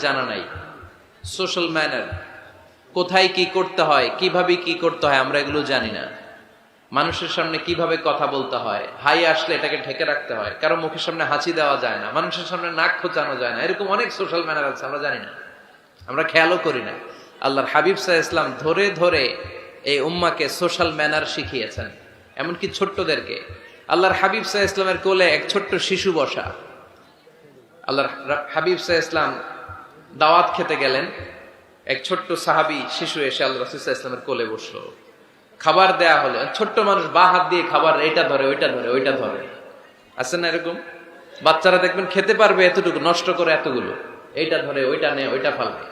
জানা নাই। Social manner, কোথায় কি করতে হয়, কিভাবে কি করতে হয়, আমরা এগুলো জানি না। মানুষের সামনে কিভাবে কথা বলতে হয়, হাই আসলে এটাকে ঢেকে রাখতে হয়, কারো মুখের সামনে হাঁচি দেওয়া যায় না, মানুষের সামনে নাক খোঁচানো যায় না, এরকম অনেক সোশ্যাল ম্যানার আছে, আমরা জানি না, আমরা খেয়ালও করি না। আল্লাহর হাবিব সাল্লাল্লাহু আলাইহি ওয়াসাল্লাম ধরে ধরে এই উম্মাকে সোশ্যাল ম্যানার শিখিয়েছেন, এমনকি ছোট্টদেরকে। আল্লাহর হাবিব সাল্লাল্লাহু আলাইহি ওয়াসাল্লামের কোলে এক ছোট্ট শিশু বসা। আল্লাহর হাবিব সাল্লাল্লাহু আলাইহি ওয়াসাল্লাম দাওয়াত খেতে গেলেন, এক ছোট্ট সাহাবী শিশু এসে আল্লাহ রাসূল সাল্লাল্লাহু আলাইহি ওয়াসাল্লামের কোলে বসলো। খাবার দেয়া হলো, ছোট্ট মানুষ বা হাত দিয়ে খাবার এইটা ধরে ওইটা ধরে ওইটা ধরে, আছে না এরকম? বাচ্চারা দেখবেন খেতে পারবে এতটুকু, নষ্ট করে এতগুলো, এইটা ধরে ওইটা নেয় ওইটা ফালায়।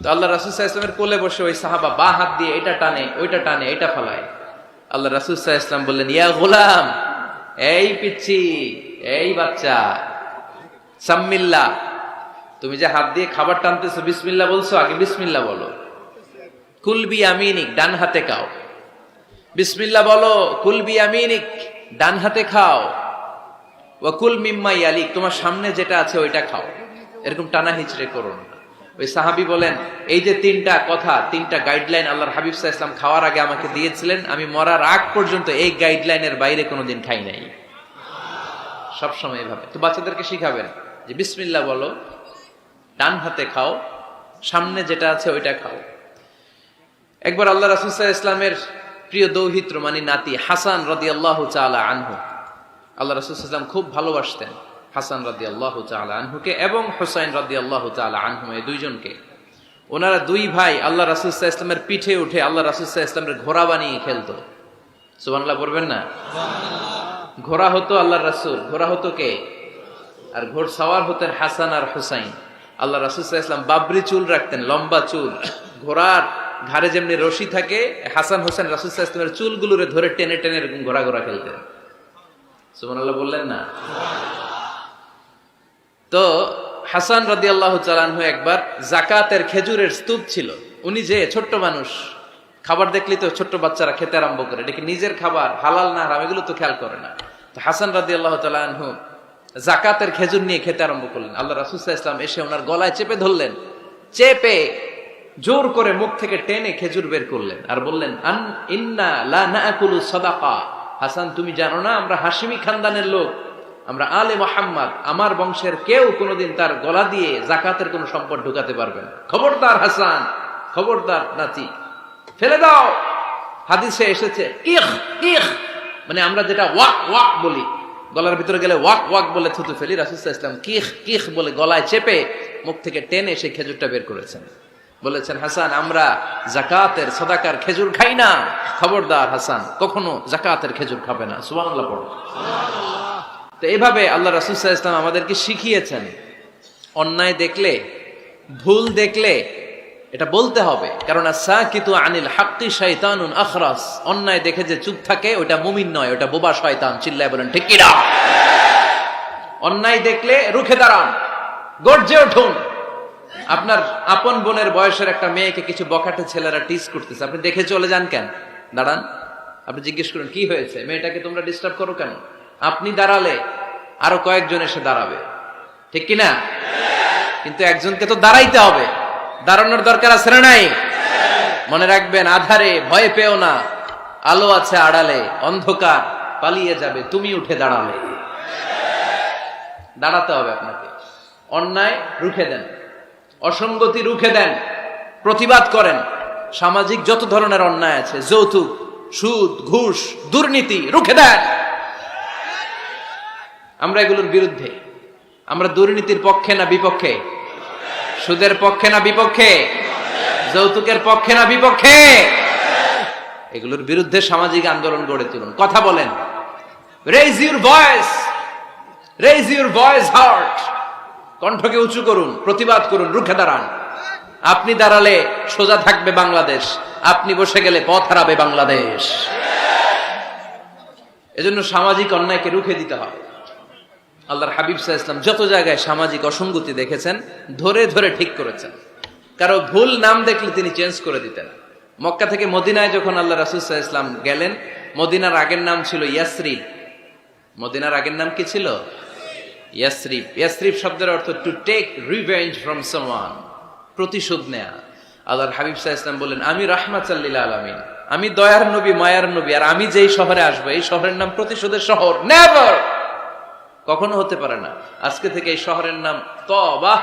তো আল্লাহ রাসূল সাল্লাল্লাহু আলাইহি ওয়াসাল্লামের কোলে বসে ওই সাহাবা বা হাত দিয়ে এটা টানে ওইটা টানে এইটা ফালায়। আল্লাহ রাসূল সাল্লাল্লাহু আলাইহি ওয়াসাল্লাম বললেন, ইয়া গোলাম, এই পিচ্চি, এই বাচ্চা, সাম্মিল্লাহ, তুমি যে হাত দিয়ে খাবার টানতেছো বিসমিল্লাহ বলছো, আগে বিসমিল্লাহ বলো। কুল বিয়ামিনিক, ডান হাতে খাও, বিসমিল্লাহ বলো। কুল বিয়ামিনিক, ডান হাতে খাও। ওয়া কুল মিম্মা ইয়ালিক, তোমার সামনে যেটা আছে ওইটা খাও। এরকম টানা হিচড়ে করো না। ওই সাহাবী বলেন, এই যে তিনটা কথা, তিনটা গাইডলাইন আল্লাহর হাবিব সাল্লাল্লাহু আলাইহি ওয়াসাল্লাম খাওয়ার আগে আমাকে দিয়েছিলেন, আমি মরার আগ পর্যন্ত এই গাইডলাইনের বাইরে কোনোদিন খাই নাই, সবসময় এভাবে। তো বাচ্চাদেরকে শিখাবেন যে বিসমিল্লাহ বলো, ডান হাতে খাও, সামনে যেটা আছে ওইটা খাও। একবার আল্লাহ রাসূল সাল্লাল্লাহু আলাইহি ওয়াসাল্লামের প্রিয় দৌহিত্র মানে নাতি হাসান রাদিয়াল্লাহু তাআলা আনহু, আল্লাহ রাসূল সাল্লাল্লাহু আলাইহি ওয়াসাল্লাম খুব ভালোবাসতেন হাসান রাদিয়াল্লাহু তাআলা আনহুকে এবং হুসাইন রাদিয়াল্লাহু তাআলা আনহু, এই দুইজনকে। ওনারা দুই ভাই আল্লাহ রাসূল সাল্লাল্লাহু আলাইহি ওয়াসাল্লামের পিঠে উঠে আল্লাহ রাসূল সাল্লাল্লাহু আলাইহি ওয়াসাল্লামের ঘোড়া বানিয়ে খেলতো। সুবহানাল্লাহ বলবেন না? ঘোড়া হতো আল্লাহর রাসূল, ঘোড়া হতো কে? আর ঘোড়সাওয়ার হতেন হাসান আর হুসাইন। আল্লাহ রাসূল সাল্লাল্লাহু আলাইহি ওয়াসাল্লাম বাবরি চুল রাখতেন, লম্বা চুল, ঘোড়ার ঘাড়ে যেমনি রশি থাকে, হাসান হোসেন রাসূল সাল্লাল্লাহু আলাইহি ওয়াসাল্লামের চুলগুলোরে ধরে টেনে টেনে এরকম ঘোড়া ঘোড়া খেলতেন। সুবহানাল্লাহ বললেন না? তো হাসান রাদিয়াল্লাহু তাআলা আনহু একবার যাকাতের খেজুরের স্তূপ ছিল, উনি যে ছোট্ট মানুষ, খাবার দেখলি তো ছোট্ট বাচ্চারা খেতে আরম্ভ করে, এটা কি নিজের খাবার, হালাল না হারাম এগুলো তো খেয়াল করে না। তো হাসান রাদিয়াল্লাহু তাআলা আনহু যাকাতের খেজুর নিয়ে খেতে আরম্ভ করলেন। আল্লাহ রাসূল সাল্লাল্লাহু আলাইহি ওয়াসাল্লাম এসে ওনার গলায় চেপে ধরলেন, চেপে জোর করে মুখ থেকে টেনে খেজুর বের করলেন আর বললেন, আন ইন্না লা নাকুলু সাদাকা, হাসান তুমি জানো না আমরা হাশিমি খানদানের লোক, আমরা আলে মুহাম্মদ, আমার বংশের কেউ কোনোদিন তার গলা দিয়ে যাকাতের কোনো সম্পদ ঢুকাতে পারবে না। খবরদার হাসান, খবরদার নাতি, ফেলে দাও। হাদিসে এসেছে ইখ ইখ, মানে আমরা যেটা ওয়াক ওয়াক বলি, গলার ভিতরে গেলে ওয়াক ওয়াক বলে থুতু ফেলি, রাসূল সাল্লাল্লাহু আলাইহি ওয়াসাল্লাম কিখ কিখ বলে গলায় চেপে মুখ থেকে টেনে সেই খেজুরটা বের করেছেন। বলেছেন, হাসান আমরা যাকাতের সাদাকার খেজুর খাই না, খবরদার হাসান কখনো যাকাতের খেজুর খাবে না। সুবহানাল্লাহ পড়ো। তো এইভাবে আল্লাহ রাসূল সাল্লাল্লাহু আলাইহি ওয়াসাল্লাম আমাদেরকে শিখিয়েছেন, অন্যায় দেখলে, ভুল দেখলে এটা বলতে হবে, কারণ আস-সাকিতু আনিল হাক্কি শাইতানুন আখরাস, অন্যায় দেখে যে চুপ থাকে ওটা মুমিন নয়, ওটা বোবা শয়তান। চিল্লায় বলেন ঠিক কি না? অন্যায় দেখলে রুখে দাঁড়ান, গর্জে উঠুন। আপনার আপন বোনের বয়সের একটা মেয়েকে কিছু বখাটে ছেলেরা টিজ করতেছে, আপনি দেখে চলে যান কেন? দাঁড়ান, আপনি জিজ্ঞেস করুন কি হয়েছে, মেয়েটাকে তোমরা ডিস্টার্ব করো কেন? আপনি দাঁড়ালে আরো কয়েকজন এসে দাঁড়াবে, ঠিক কিনা? কিন্তু একজনকে তো দাঁড়াইতে হবে, দাঁড়ানোর দরকার আছে না নাই? মনে রাখবেন, আধারে ভয় পেও না, আলো আছে আড়ালে, অন্ধকার পালিয়ে যাবে তুমি উঠে দাঁড়ালে। দাঁড়াতে হবে আপনাকে। অন্যায় রুখে দেন, অসঙ্গতি রুখে দেন, প্রতিবাদ করেন। সামাজিক যত ধরনের অন্যায় আছে, যৌতুক, সুদ, ঘুষ, দুর্নীতি, রুখে দেন। আমরা এগুলোর বিরুদ্ধে। আমরা দুর্নীতির পক্ষে না বিপক্ষে? সুদের পক্ষে না বিপক্ষে? যৌতুকের পক্ষে না বিপক্ষে? এগুলোর বিরুদ্ধে সামাজিক আন্দোলন গড়ে তুলুন, কথা বলেন। Raise your voice, raise your voice heart, কণ্ঠকে উঁচু করুন, প্রতিবাদ করুন, রুখে দাঁড়ান। আপনি দাঁড়ালে সোজা থাকবে বাংলাদেশ, আপনি বসে গেলে পথ হারাবে বাংলাদেশ। এজন্য সামাজিক অন্যায়কে রুখে দিতে হবে। আল্লাহর হাবিব সাল্লাল্লাহু আলাইহি ওয়াসাল্লাম যত জায়গায় সামাজিক অসঙ্গতি দেখেছেন, ধরে ধরে ঠিক করেছেন। কারো ভুল নাম দেখলে তিনি চেঞ্জ করে দিতেন। মক্কা থেকে মদিনায় যখন আল্লাহ রাসূল সাল্লাল্লাহু আলাইহি ওয়াসাল্লাম গেলেন, মদিনার আগের নাম ছিল ইয়াসরিব। মদিনার আগের নাম কি ছিল? ইয়াসরিব, ইয়াসরিব শব্দের অর্থ to take revenge from someone, প্রতিশোধ নেয়া। আল্লাহর হাবিব সাল্লাল্লাহু আলাইহি ওয়াসাল্লাম বললেন, আমি রাহমাতাল লিল আলামিন, আমি দয়ার নবী, মায়ার নবী, আর আমি যেই শহরে আসবো এই শহরের নাম প্রতিশোধের শহর। নেভার, কখনো হতে পারে না। আজকে থেকে এই শহরের নাম তওবা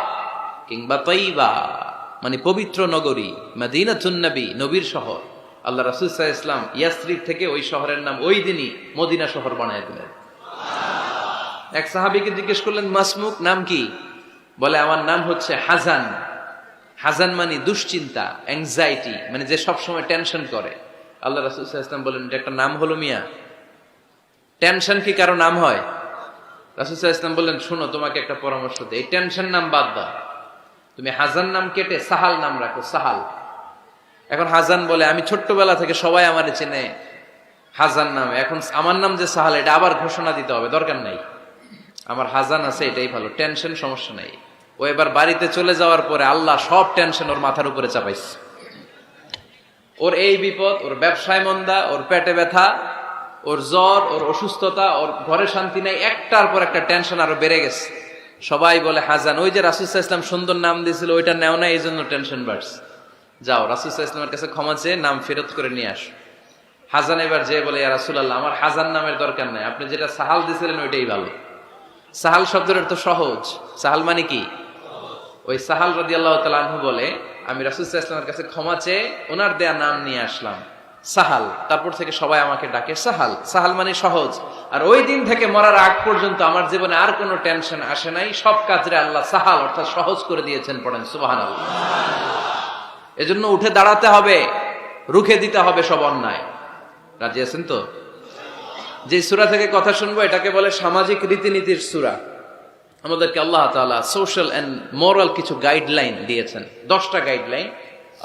কিংবা তয়বা, মানে পবিত্র নগরী, মদিনাতুন নবী, নবীর শহর। আল্লাহ রাসূল সাল্লাল্লাহু আলাইহি ওয়াসাল্লাম ইয়াসরিব থেকে ওই শহরের নাম ওই দিনই মদিনা শহর বানায় দিলেন। এক সাহাবীকে জিজ্ঞেস করলেন, মাসমুক, নাম কি? বলে, আমার নাম হচ্ছে হাজান। হাজান মানে দুশ্চিন্তা, অ্যাংজাইটি, মানে যে সবসময় টেনশন করে। আল্লাহ রাসূল সাল্লাল্লাহু আলাইহি ওয়াসাল্লাম বলেন, এটা একটা নাম হলো মিয়া? টেনশন কি কারো নাম হয়? রাসূল সাল্লাল্লাহু আলাইহি ওয়াসাল্লাম বললেন, শোনো, তোমাকে একটা পরামর্শ দেই, এই টেনশন নাম বাদ দাও, তুমি হাজান নাম কেটে সাহাল নাম রাখো, সাহাল। এখন হাজান বলে, আমি ছোট্টবেলা থেকে সবাই আমারে চেনে হাজান নামে, এখন আমার নাম যে সাহাল, এটা আবার ঘোষণা দিতে হবে, দরকার নাই, আমার হাজান আছে, এটাই ভালো, টেনশন, সমস্যা নাই। ও এবার বাড়িতে চলে যাওয়ার পরে আল্লাহ সব টেনশন ওর মাথার উপরে চাপাইছে। ওর এই বিপদ, ওর ব্যবসায় মন্দা, ওর পেটে ব্যথা, ওর জ্বর, ওর অসুস্থতা, ওর ঘরে শান্তি নাই, একটার পর একটা টেনশন আরো বেড়ে গেছে। সবাই বলে হাজান, ওই যে রাসূল সাল্লাল্লাহু আলাইহি ওয়াসাল্লাম সুন্দর নাম দিয়েছিল ওইটা নেও না, এই জন্য টেনশন বাড়ছে। যাও রাসূল সাল্লাল্লাহু আলাইহি ওয়াসাল্লামের কাছে ক্ষমা চেয়ে নাম ফেরত করে নিয়ে আসো। হাজান এবার যে বলে, ইয়া রাসূলুল্লাহ, আমার হাজান নামের দরকার নাই, আপনি যেটা সাহাল দিয়েছিলেন ওইটাই ভালো। সাহাল শব্দের অর্থ সহজ। সাহাল মানে কি? ওই সাহাল রাদিয়াল্লাহু তাআলা আনহু বলে, আমি রাসূল সাল্লাল্লাহু আলাইহি ওয়াসাল্লামের কাছে ক্ষমা চেয়ে ওনার দেয়া নাম নিয়ে আসলাম, সাহাল। তারপর থেকে সবাই আমাকে ডাকে সাহাল। সাহাল মানে সহজ। আর ওই দিন থেকে মরার আগ পর্যন্ত আমার জীবনে আর কোনো টেনশন আসে নাই, সব কাজরে আল্লাহ সাহাল অর্থাৎ সহজ করে দিয়েছেন। পড়েন সুবহানাল্লাহ। এজন্য উঠে দাঁড়াতে হবে, রুখে দিতে হবে সব অন্যায়। রাজি আছেন তো? যে সূরা থেকে কথা শুনবো এটাকে বলে সামাজিক রীতিনীতির সূরা। আমাদেরকে আল্লাহ তাআলা সোশ্যাল এন্ড মোরাল কিছু গাইডলাইন দিয়েছেন, 10টা গাইডলাইন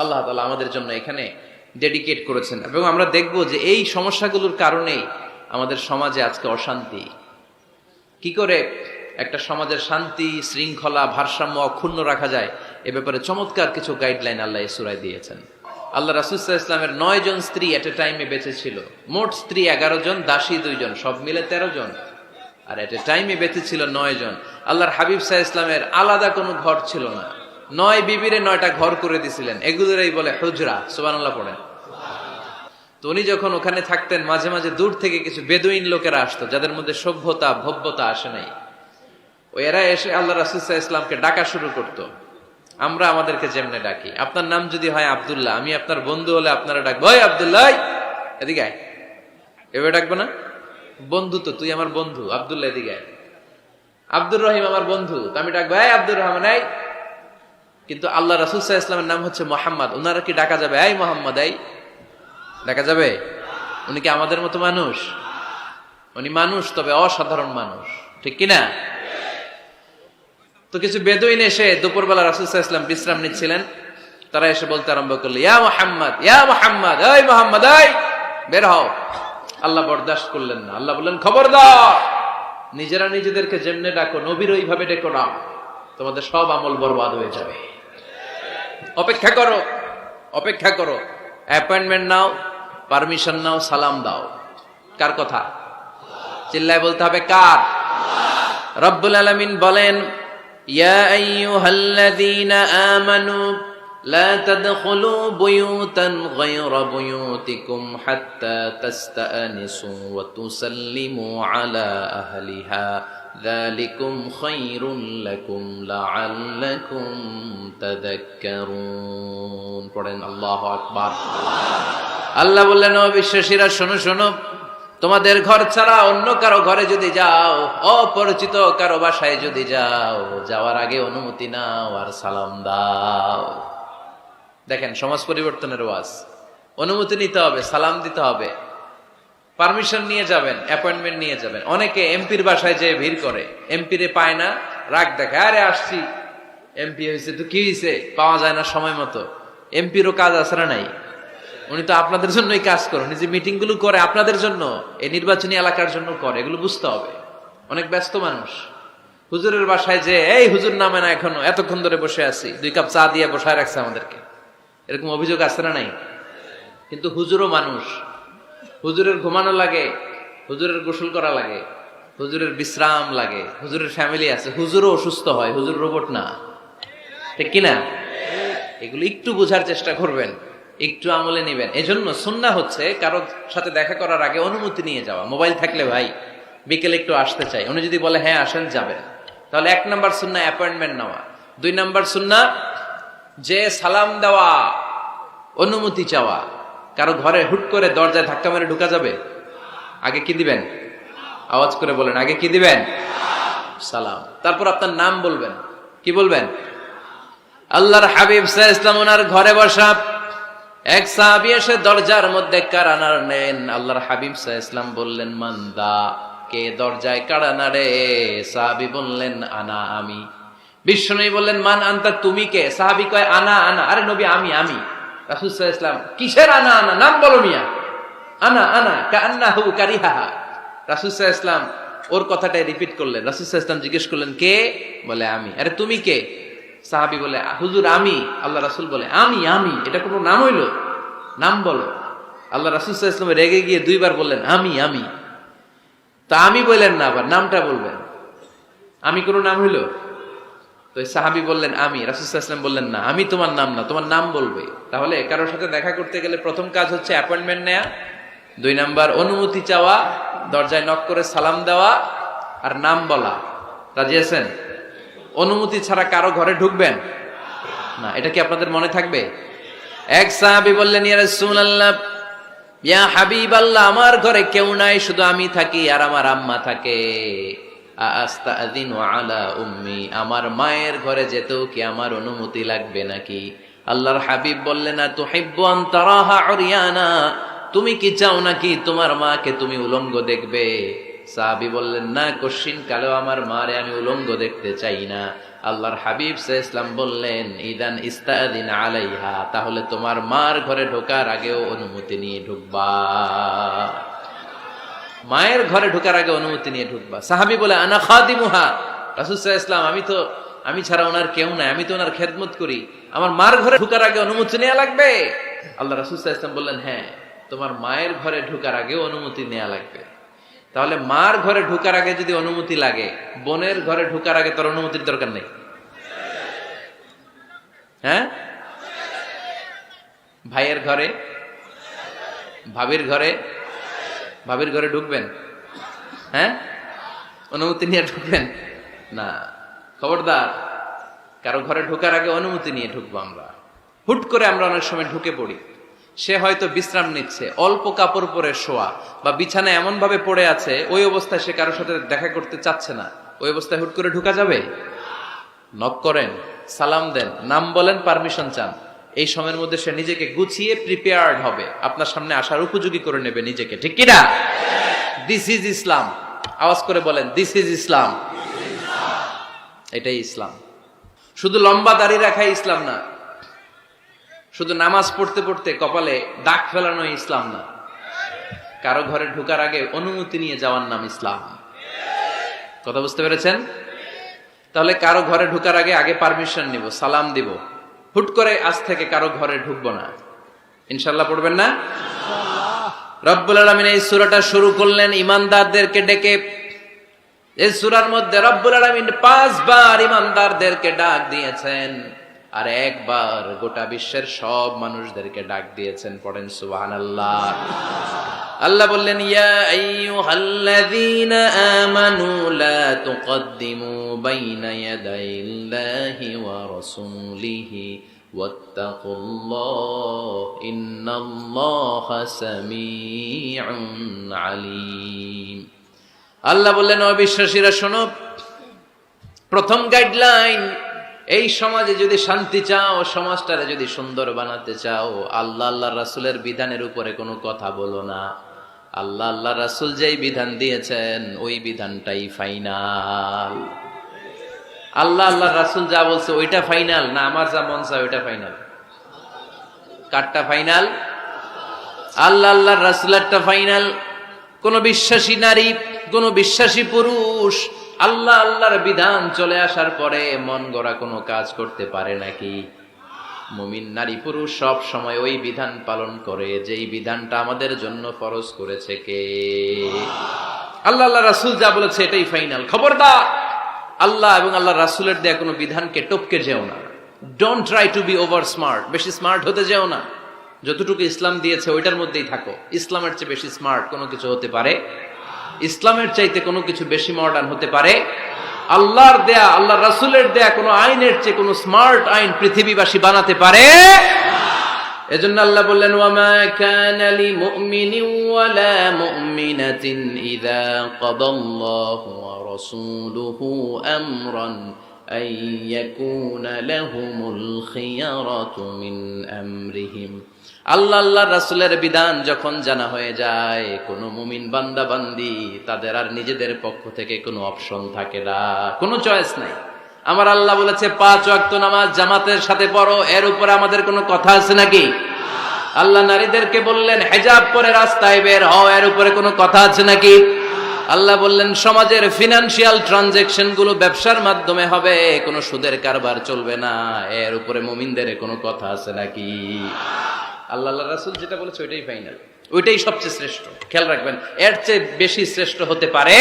আল্লাহ তাআলা আমাদের জন্য এখানে ডেডিকেট করেছেন। এবং আমরা দেখব যে এই সমস্যাগুলোর কারণেই আমাদের সমাজে আজকে অশান্তি। কি করে একটা সমাজের শান্তি, শৃঙ্খলা, ভারসাম্য অক্ষুণ্ণ রাখা যায়, এ ব্যাপারে চমৎকার কিছু গাইডলাইন আল্লাহ এই সূরায় দিয়েছেন। আল্লাহ রাসূল সাল্লাল্লাহু আলাইহি ওয়াসাল্লামের 9 জন স্ত্রী এট এ টাইমে বেঁচে ছিল। মোট স্ত্রী 11 জন, দাসী 2 জন, সব মিলে 13 জন। আর এট এ টাইমে বেঁচে ছিল 9 জন। আল্লাহর হাবিব সাল্লাল্লাহু আলাইহি ওয়াসাল্লামের আলাদা কোনো ঘর ছিল না। 9 বিবিরে 9টা ঘর করে দিয়েছিলেন। এগুলোরই বলে হুজরা। সুবহানাল্লাহ পড়েন। তো উনি যখন ওখানে থাকতেন, মাঝে মাঝে দূর থেকে কিছু বেদুইন লোকেরা আসতো, যাদের মধ্যে সভ্যতা, ভব্যতা আসে নাই। এরা এসে আল্লাহ রাসূল সাল্লাল্লাহু আলাইহি ওয়াসাল্লামকে ডাকা শুরু করতো। আমরা আমাদেরকে যেমনে ডাকি, আপনার নাম যদি হয় আব্দুল্লাহ, আমি আপনার বন্ধু হলে আপনারা ডাকবো, ওই আব্দুল্লাহ এদিকে আয়। এভাবে ডাকবো না? বন্ধু তো, তুই আমার বন্ধু, আব্দুল্লাহ এদিকে আয়। আব্দুর রহিম আমার বন্ধু, তো আমি ডাকবো, এই আব্দুর রহমান এই। কিন্তু আল্লাহ রাসূল সাল্লাল্লাহু আলাইহি ওয়াসাল্লামের নাম হচ্ছে মুহাম্মদ, ওনারা কি ডাকা যাবে এই মুহাম্মদ এই? ডাকা যাবে? উনি কি আমাদের মতো মানুষ? উনি মানুষ, তবে অসাধারণ মানুষ, ঠিক কিনা? তো কিছু বেদুইন এসে দুপুরবেলা রাসূল সাল্লাল্লাহু আলাইহি ওয়াসাল্লাম বিশ্রাম নিচ্ছিলেন, তারা এসে বলতে আরম্ভ করলো, ইয়া মুহাম্মদ, ইয়া মুহাম্মদ, এই মুহাম্মদ এই, বের হও। আল্লাহ বরদাস্ত করলেন না। আল্লাহ বললেন, খবরদার, নিজেরা নিজেদেরকে যেমনে ডাকো নবীর ওইভাবে ডেকো না, তোমাদের সব আমল বরবাদ হয়ে যাবে। অপেক্ষা করো, অপেক্ষা করো, অ্যাপয়েন্টমেন্ট নাও, পারমিশন নাও, সালাম দাও। কার কথা? চিল্লায় বলতে হবে, কার? রব্বুল আলামিন বলেন, ইয়া আইয়ুহাল্লাযীনা আমানু লা তাদখুলু বুয়ুতান গায়রা বুয়ুতিকুম হাত্তা তাস্তানিসু ওয়া তুসাল্লিমু আলা আহলিহা যালিকুম খায়রুল লাকুম লাআল্লাকুম তাযাক্কারুন। পড়েন আল্লাহু আকবার। আল্লাহ বললেন, ও বিশ্বাসীরা শোনো শোনো, তোমাদের ঘর ছাড়া অন্য কারো ঘরে যদি যাও, অপরিচিত কারো বাসায় যদি যাও, যাওয়ার আগে অনুমতি নাও আর সালাম দাও। দেখেন সমাজ পরিবর্তনের ওয়াজ। অনুমতি নিতে হবে, সালাম দিতে হবে, পারমিশন নিয়ে যাবেন, অ্যাপয়েন্টমেন্ট নিয়ে যাবেন। অনেকে এমপির বাসায় যেয়ে ভিড় করে, এমপিরে পায় না, রাগ দেখে, আরে আসছি, এমপি হয়েছে তো কি হয়েছে, পাওয়া যায় না সময় মতো। এমপিরও কাজ আছে না নাই? উনি তো আপনাদের জন্যই কাজ করেন, যে মিটিং গুলো করে আপনাদের জন্য, এই নির্বাচনী এলাকার জন্য করে, এগুলো বুঝতে হবে। অনেক ব্যস্ত মানুষ। হুজুরের বাসায় যে, এই হুজুর নামে না এখনো, এতক্ষণ ধরে বসে আছি, 2 কাপ চা দিয়ে বসায় রাখছে আমাদেরকে, এরকম অভিযোগ আছে না নাই? কিন্তু হুজুরও মানুষ, হুজুরের ঘুমানো লাগে, হুজুরের গোসল করা লাগে, হুজুরের বিশ্রাম লাগে, হুজুরের ফ্যামিলি আছে, হুজুরও অসুস্থ হয়, হুজুর রোবট না, ঠিক কিনা? এগুলো একটু বোঝার চেষ্টা করবেন, একটু আমলে নেবেন। এজন্য সুন্নাহ হচ্ছে কারো সাথে দেখা করার আগে অনুমতি নিয়ে যাওয়া। মোবাইল থাকলে ভাই বিকেলে একটু আসতে চাই, উনি যদি বলে হ্যাঁ আসেন, যাবেন, তাহলে 1 নাম্বার সুন্নাহ অ্যাপয়েন্টমেন্ট নেওয়া। 2 নাম্বার সুন্নাহ যে সালাম দেওয়া, অনুমতি চাওয়া। কারো ঘরে হুট করে দরজায় ধাক্কা মেরে ঢুকা যাবে? আগে কি দিবেন? আওয়াজ করে বলেন, আগে কি দিবেন? সালাম। তারপর আপনার নাম বলবেন। কি বলবেন? আল্লাহর হাবিব সাল্লাল্লাহু আলাইহি ওয়াসাল্লাম ওনার ঘরে বসা, এক সাহাবী এসে দরজার মধ্যে কাড়া নাড়লেন। আল্লাহর হাবিব সাল্লাল্লাহু আলাইহি ওয়াসাল্লাম বললেন, মান্দা, কে দরজায় কাড়া নাড়ে? সাহাবী বললেন, আনা, আমি। বিশ্বনবী বললেন, মান আনতা, তুমি কে? সাহাবী কয়, আনা আনা। আরে নবী, আমি। রাসূল সাল্লাল্লাহু আলাইহি ওয়াসাল্লাম, কিসের আনা আনা? নাম বলো মিয়া। আনা আনা কান্নাহু কারিহাহা। রাসূল সাল্লাল্লাহু আলাইহি ওয়াসাল্লাম ওর কথাটাই রিপিট করলেন। রাসূল সাল্লাল্লাহু আলাইহি ওয়াসাল্লাম জিজ্ঞেস করলেন, কে? বলে, আমি। আরে তুমি কে? সাহাবী বলে, হুজুর আমি। আল্লাহ রাসূল বলে, আমি। এটা কোনো নাম হইল? নাম বলো। আল্লাহ রাসূল সাল্লাল্লাহু আলাইহি ওয়াসাল্লাম রেগে গিয়ে 2 বার বললেন, আমি। তা আমি বললেন না, আবার নামটা বলবেন। আমি কোনো নাম হইল? তো সাহাবী বললেন, আমি। রাসূল সাল্লাল্লাহু আলাইহি ওয়াসাল্লাম বললেন, না, আমি তোমার নাম না, তোমার নাম বলবে। তাহলে কারোর সাথে দেখা করতে গেলে প্রথম কাজ হচ্ছে অ্যাপয়েন্টমেন্ট নেওয়া, 2 নাম্বার অনুমতি চাওয়া, দরজায় নক করে সালাম দেওয়া, আর নাম বলা। রাজি আছেন? অনুমতি ছাড়া কারো ঘরে ঢুকবেন না। এটা কি আপনাদের মনে থাকবে? এক সাহাবী বললেন, ইয়া রাসূলুল্লাহ, ইয়া হাবিবাল্লাহ, আমার ঘরে কেউ নাই, শুধু আমি থাকি আর আমার আম্মা থাকে। আস্তাযিনু আলা উম্মি, আমার মায়ের ঘরে যেতেও কি আমার অনুমতি লাগবে নাকি? আল্লাহর হাবিব বললেন, তুহিব্বু আন তারাহা উরিয়ানা, তুমি কি চাও নাকি তোমার মাকে তুমি উলঙ্গ দেখবে? সাহাবী বললেন, না, কশিন কালেও আমার মারে আমি উলঙ্গ দেখতে চাই না। আল্লাহর হাবিব সাল্লাল্লাহু আলাইহি ওয়াসাল্লাম বললেন, ইদান ইস্তাযিন আলাইহা, তাহলে তোমার মার ঘরে ঢোকার আগেও অনুমতি নিয়ে ঢুকবা। মায়ের ঘরে ঢোকার আগে অনুমতি নিয়ে ঢুকবা। সাহাবী বলে, আনা খাদিমুহা, রাসূল সাল্লাল্লাহু আলাইহি ওয়াসাল্লাম, আমি ছাড়া ওনার কেউ নাই, আমি তো ওনার খেদমত করি, আমার মার ঘরে ঢোকার আগে অনুমতি নেওয়া লাগবে? আল্লাহ রাসূল সাল্লাল্লাহু আলাইহি ওয়াসাল্লাম বললেন, হ্যাঁ, তোমার মায়ের ঘরে ঢোকার আগেও অনুমতি নেওয়া লাগবে। তাহলে মার ঘরে ঢোকার আগে যদি অনুমতি লাগে, বোনের ঘরে ঢোকার আগে তোর অনুমতির দরকার নেই? হ্যাঁ? ভাইয়ের ঘরে, ভাবির ঘরে ঢুকবেন? হ্যাঁ, অনুমতি নিয়ে ঢুকবেন না। খবরদার, কারো ঘরে ঢোকার আগে অনুমতি নিয়ে ঢুকবো আমরা। হুট করে আমরা অনেক সময় ঢুকে পড়ি। সে হয়তো বিশ্রাম নিচ্ছে, অল্প কাপড় পরে শোয়া, বা বিছানায় এমন ভাবে পড়ে আছে, ওই অবস্থায় সে কারোর সাথে দেখা করতে চাচ্ছে না। ওই অবস্থায় হুট করে ঢুকা যাবে? নক করেন, সালাম দেন, নাম বলেন, পারমিশন চান। এই সময়ের মধ্যে সে নিজেকে গুছিয়ে প্রিপেয়ার্ড হবে, আপনার সামনে আসার উপযোগী করে নেবে নিজেকে, ঠিক কিনা? দিস ইজ ইসলাম। আওয়াজ করে বলেন, দিস ইজ ইসলাম। এটাই ইসলাম। শুধু লম্বা দাড়ি রাখাই ইসলাম না, শুধু নামাজ পড়তে পড়তে কপালে দাগ ফেলানো ইসলাম না। কারো ঘরে ঢোকার আগে অনুমতি নিয়ে যাওয়ার নাম ইসলাম। কথা বুঝতে পেরেছেন? তাহলে কারো ঘরে ঢোকার আগে পারমিশন নিব, সালাম দিব। হুট করে আজ থেকে কারো ঘরে ঢুকবো না। ইনশাআল্লাহ পড়বেন না? রব্বুল আলামিন এই সূরাটা শুরু করলেন ঈমানদারদেরকে ডেকে। এই সূরার মধ্যে রব্বুল আলামিন 5 বার ঈমানদারদেরকে ডাক দিয়েছেন, আর একবার গোটা বিশ্বের সব মানুষদেরকে ডাক দিয়েছেন। পড়েন সুবহানাল্লাহ। আল্লাহ বললেন, ইয়া আইয়ুহাল্লাযীনা আমানু লা তুকদ্দিমু বাইনা ইয়াদাইল্লাহি ওয়া রাসূলিহি ওয়াত্তাকুল্লাহ ইন্নাল্লাহা সামিউন আলীম। আল্লাহ বললেন, ও বিশ্বাসীরা শোনো, প্রথম গাইডলাইন, এই সমাজে যদি শান্তি চাও, সমাজটারে যদি সুন্দর বানাতে চাও, আল্লাহর রাসূলের বিধানের উপরে কোনো কথা বলো না। আল্লাহর রাসূল যেই বিধান দিয়েছেন ওই বিধানটাই ফাইনাল। আল্লাহর রাসূল যা বলছে ওইটা ফাইনাল না, আমার যা মন চায় ওইটা ফাইনাল? কারটা ফাইনাল? আল্লাহর রাসূলেরটা ফাইনাল। কোন বিশ্বাসী নারী, কোন বিশ্বাসী পুরুষ আল্লাহর বিধান চলে আসার পরে মন গড়া কোনো কাজ করতে পারে নাকি? মুমিন নারী পুরুষ সব সময় ওই বিধান পালন করে যেই বিধানটা আমাদের জন্য ফরজ করেছে কে? আল্লাহ আল্লাহ রাসূল যা বলেছে এটাই ফাইনাল। খবরদার আল্লাহ এবং আল্লাহ রাসূলের দেয়া কোনো বিধানকে টপকে যেও না। Don't try to be over smart, বেশি স্মার্ট হতে যেও না। যতটুকু ইসলাম দিয়েছে ওইটার মধ্যেই থাকো। ইসলামের চেয়ে বেশি স্মার্ট কোনো কিছু হতে পারে? ইসলামের চাইতে কোনো কিছু বেশি মডার্ন হতে পারে? আল্লাহর দেয়া, আল্লাহ রাসূলের দেয়া কোনো আইনের চেয়ে কোনো স্মার্ট আইন পৃথিবীবাসী বানাতে পারে? এজন্য আল্লাহ বললেন, ওয়ামা কানা লিমুমিনিন ওয়ালা মুমিনাতিন ইযা কাদাল্লাহু ওয়া রাসূলুহু আমরান আন ইয়াকুনা লাহুমুল খিয়ারাতু মিন আমরিহিম। আল্লাহ আল্লাহ রাসূলের বিধান যখন জানা হয়ে যায়, কোনো মুমিন বান্দা বান্দি তাদের আর নিজেদের পক্ষ থেকে কোনো অপশন থাকে না, কোনো চয়েস নাই। আমার আল্লাহ বলেছে 5 ওয়াক্ত নামাজ জামাতের সাথে পড়ো, এর উপরে আমাদের কোনো কথা আছে নাকি? আল্লাহ নারীদেরকে বললেন হিজাব পরে রাস্তায় বের হও, এর উপরে কোনো কথা আছে নাকি? আল্লাহ বললেন সমাজের ফিনান্সিয়াল ট্রানজাকশন গুলো ব্যবসার মাধ্যমে হবে, কোনো সুদের কারবার চলবে না, এর উপরে মুমিনদের কোনো কথা আছে নাকি? আল্লাহ আল্লাহ রাসূল যেটা বলেছে ওইটাই ফাইনাল, ওইটাই সবচেয়ে শ্রেষ্ঠ। খেয়াল রাখবেন, এর চেয়ে বেশি শ্রেষ্ঠ হতে পারে?